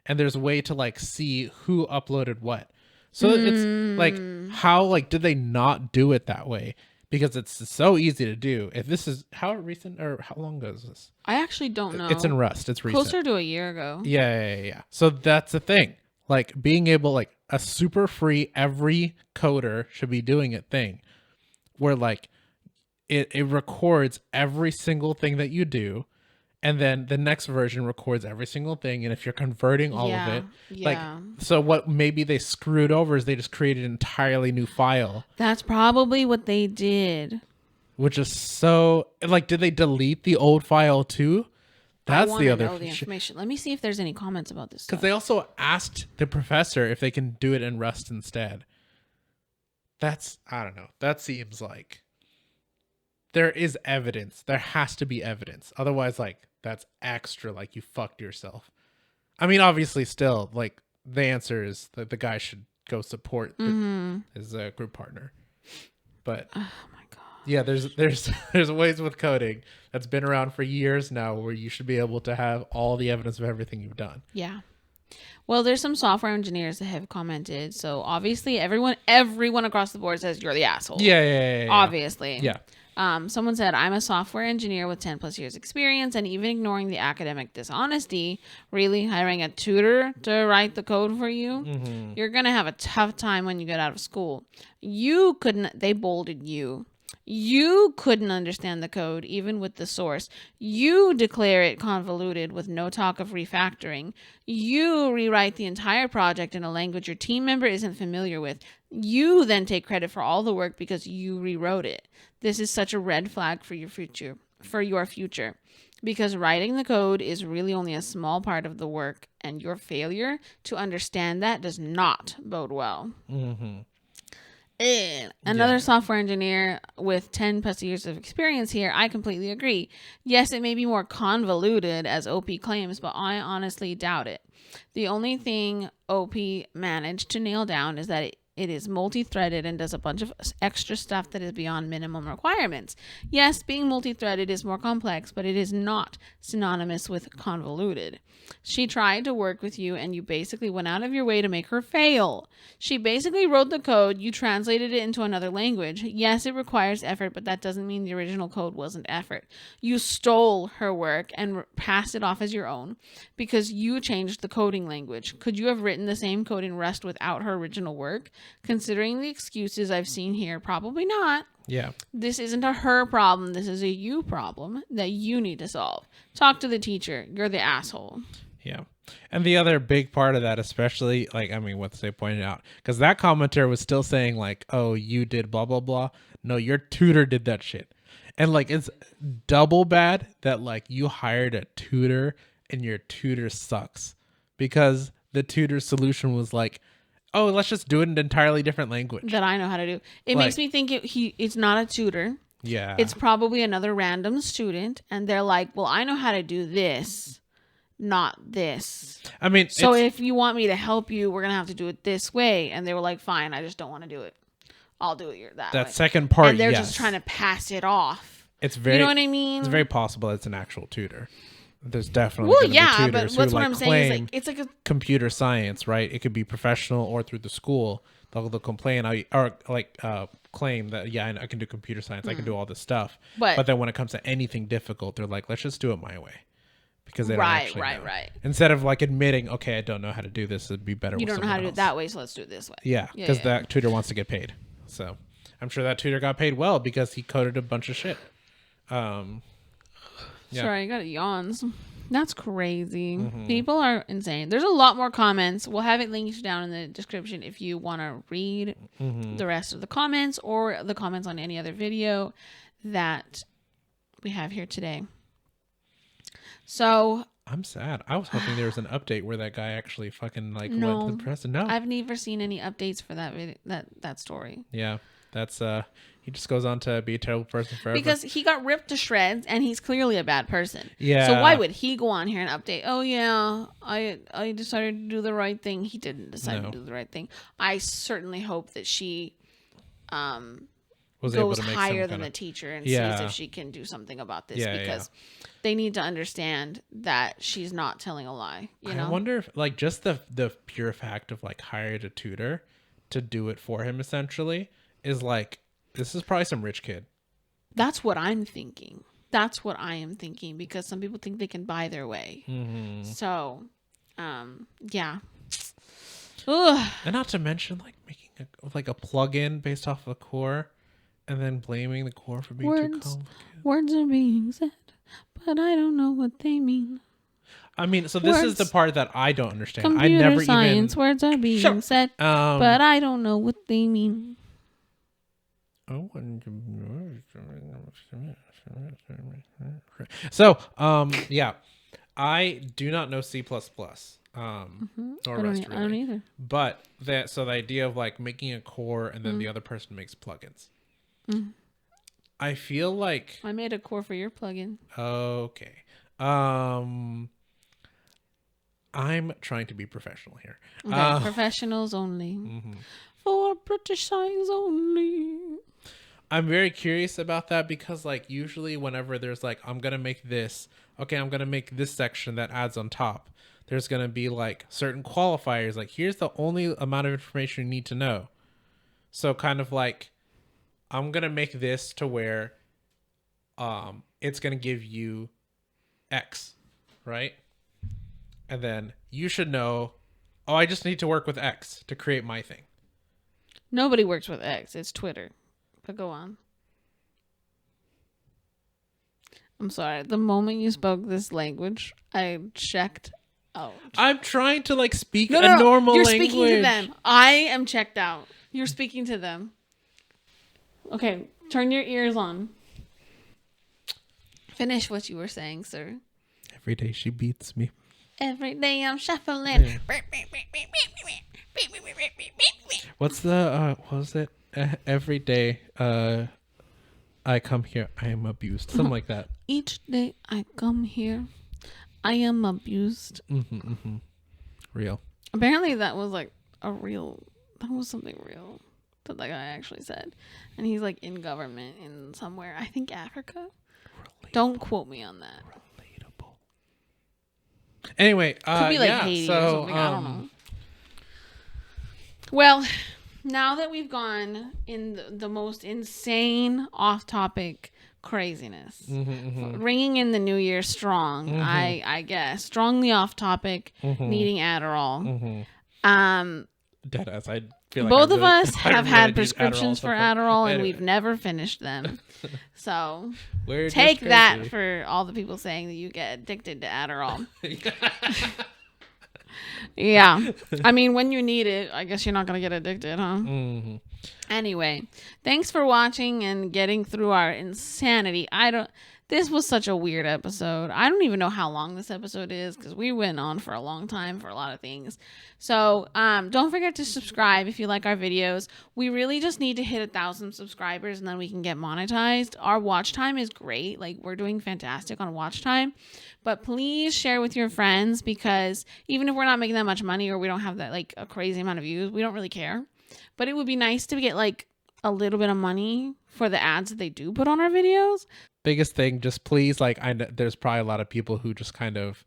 And there's a way to like see who uploaded what. So it's like, how like did they not do it that way? Because it's so easy to do. If this is how recent or how long ago is this? I actually don't know. It's in Rust. It's recent. Closer to a year ago. Yeah. So that's the thing. Like being able, like a super free, every coder should be doing it thing where like it records every single thing that you do. And then the next version records every single thing. And if you're converting all of it, like, so what maybe they screwed over is they just created an entirely new file. That's probably what they did. Which is so, like, did they delete the old file too? That's the other know the information. Let me see if there's any comments about this. Because they also asked the professor if they can do it in Rust instead. That's, I don't know. That seems like there is evidence. There has to be evidence. Otherwise, like, that's extra, like, you fucked yourself. I mean, obviously, still, like, the answer is that the guy should go support his group partner. But Oh my god. yeah, there's ways with coding that's been around for years now where you should be able to have all the evidence of everything you've done. Yeah. Well, there's some software engineers that have commented. So obviously, everyone across the board says you're the asshole. Yeah. Obviously. Yeah. Someone said, I'm a software engineer with 10 plus years experience, and even ignoring the academic dishonesty, really hiring a tutor to write the code for you, you're going to have a tough time when you get out of school. They bolded you. You couldn't understand the code, even with the source. You declare it convoluted with no talk of refactoring. You rewrite the entire project in a language your team member isn't familiar with. You then take credit for all the work because you rewrote it. This is such a red flag for your future. Because writing the code is really only a small part of the work, and your failure to understand that does not bode well. Another software engineer with 10 plus years of experience here, I completely agree. Yes, it may be more convoluted as OP claims, but I honestly doubt it. The only thing OP managed to nail down is that it is multi-threaded and does a bunch of extra stuff that is beyond minimum requirements. Yes, being multi-threaded is more complex, but it is not synonymous with convoluted. She tried to work with you, and you basically went out of your way to make her fail. She basically wrote the code, you translated it into another language. Yes, it requires effort, but that doesn't mean the original code wasn't effort. You stole her work and passed it off as your own because you changed the coding language. Could you have written the same code in Rust without her original work? Considering the excuses I've seen here, probably not. Yeah. This isn't a her problem. This is a you problem that you need to solve. Talk to the teacher. You're the asshole. Yeah. And the other big part of that, especially, like, I mean, what they pointed out, because that commenter was still saying, like, oh, you did blah, blah, blah. No, your tutor did that shit. And, like, it's double bad that, like, you hired a tutor and your tutor sucks. Because the tutor's solution was like, oh, let's just do it in an entirely different language that I know how to do. It like, makes me think it's not a tutor. Yeah. It's probably another random student. And they're like, well, I know how to do this, not this. I mean, so if you want me to help you, we're going to have to do it this way. And they were like, fine, I just don't want to do it. I'll do it that way. That second part, and they're just trying to pass it off. It's very, you know what I mean? It's very possible it's an actual tutor. There's definitely be tutors but who what's what like I'm claim saying is like it's like a computer science, right? It could be professional or through the school. They'll complain or like claim that I can do computer science, I can do all this stuff. But then when it comes to anything difficult, they're like, let's just do it my way, because they don't actually know. Right. Instead of like admitting, okay, I don't know how to do this, it'd be better. You don't know how to do it that way, so let's do it this way. Yeah, because that tutor wants to get paid. So I'm sure that tutor got paid well because he coded a bunch of shit. Sorry, I got yawns. That's crazy. People are insane. There's a lot more comments. We'll have it linked down in the description if you want to read the rest of the comments or the comments on any other video that we have here today. So I'm sad. I was hoping there was an update where that guy actually fucking like went to the press. No, I've never seen any updates for that video, that story. Yeah, that's he just goes on to be a terrible person forever because he got ripped to shreds and he's clearly a bad person. Yeah. So why would he go on here and update? Oh yeah, I decided to do the right thing. He didn't decide to do the right thing. I certainly hope that she was goes able to make higher than the teacher and sees if she can do something about this because they need to understand that she's not telling a lie. You know? I wonder if like just the pure fact of like hired a tutor to do it for him essentially is like, this is probably some rich kid. That's what I'm thinking. That's what I am thinking because some people think they can buy their way. So, yeah. Ugh. And not to mention like making a plug-in based off of a core and then blaming the core for being too complicated. Words are being said, but I don't know what they mean. I mean, so this is the part that I don't understand. Computer I never science, words are being said, but I don't know what they mean. So, yeah, I do not know C++, or Rust. I don't either. But the idea of like making a core and then the other person makes plugins. I feel like I made a core for your plugin. okay. I'm trying to be professional here. Okay, professionals only. For British eyes only. I'm very curious about that because like usually whenever there's like I'm gonna make this section that adds on top, there's gonna be like certain qualifiers, like here's the only amount of information you need to know. So kind of like I'm gonna make this to where it's gonna give you X, right? And then you should know, oh, I just need to work with X to create my thing. Nobody works with X. It's Twitter. But go on. I'm sorry. The moment you spoke this language, I checked out. I'm trying to like speak No, normal you're language. speaking to them. I am checked out. You're speaking to them. Okay, turn your ears on. Finish what you were saying, sir. Every day she beats me. Every day I'm shuffling. Yeah. What's the what was it? Every day I come here, I am abused. Something like that. Each day I come here, I am abused. Real. Apparently that was like that was something real that that guy actually said. And he's like in government in somewhere, I think Africa. Relatable. Don't quote me on that. Relatable. Anyway, could be like Haiti or something. I don't know. Well, now that we've gone in the most insane off-topic craziness, ringing in the new year strong, I guess, strongly off-topic, needing Adderall. Deadass, I feel like both of us have had prescriptions for Adderall, and we've never finished them. So take that for all the people saying that you get addicted to Adderall. Yeah. I mean, when you need it, I guess you're not going to get addicted, huh? Anyway, thanks for watching and getting through our insanity. This was such a weird episode. I don't even know how long this episode is because we went on for a long time for a lot of things. So don't forget to subscribe if you like our videos. We really just need to hit 1,000 subscribers and then we can get monetized. Our watch time is great. Like, we're doing fantastic on watch time. But please share with your friends, because even if we're not making that much money or we don't have that like a crazy amount of views, we don't really care. But it would be nice to get like a little bit of money for the ads that they do put on our videos. Biggest thing, just please, like, I know there's probably a lot of people who just kind of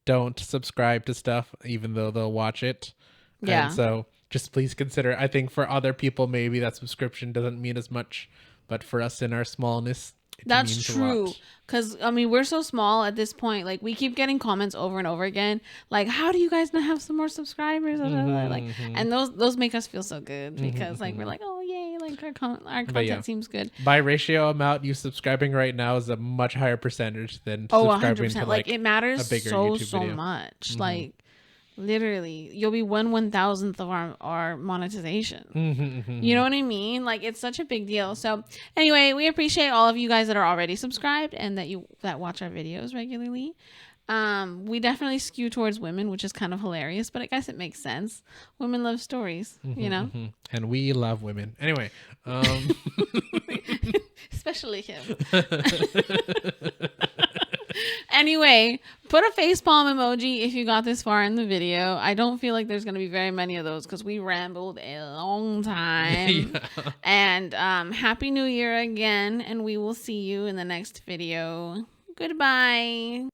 don't subscribe to stuff even though they'll watch it. Yeah. And so just please consider. I think for other people maybe that subscription doesn't mean as much, but for us in our smallness, that's true. Because, I mean, we're so small at this point. Like, we keep getting comments over and over again. Like, how do you guys not have some more subscribers? And those make us feel so good because, like, we're like, oh, yay. Like, our content seems good. By ratio amount, you subscribing right now is a much higher percentage than subscribing 100%. to, like, it matters a bigger so YouTube video. much. Like, literally, you'll be 1/1000th of our monetization. You know what I mean? Like, it's such a big deal. So anyway, we appreciate all of you guys that are already subscribed and that watch our videos regularly. We definitely skew towards women, which is kind of hilarious, but I guess it makes sense. Women love stories, you know? And we love women. Anyway, especially him. Anyway, put a facepalm emoji if you got this far in the video. I don't feel like there's going to be very many of those because we rambled a long time. And Happy New Year again, and we will see you in the next video. Goodbye.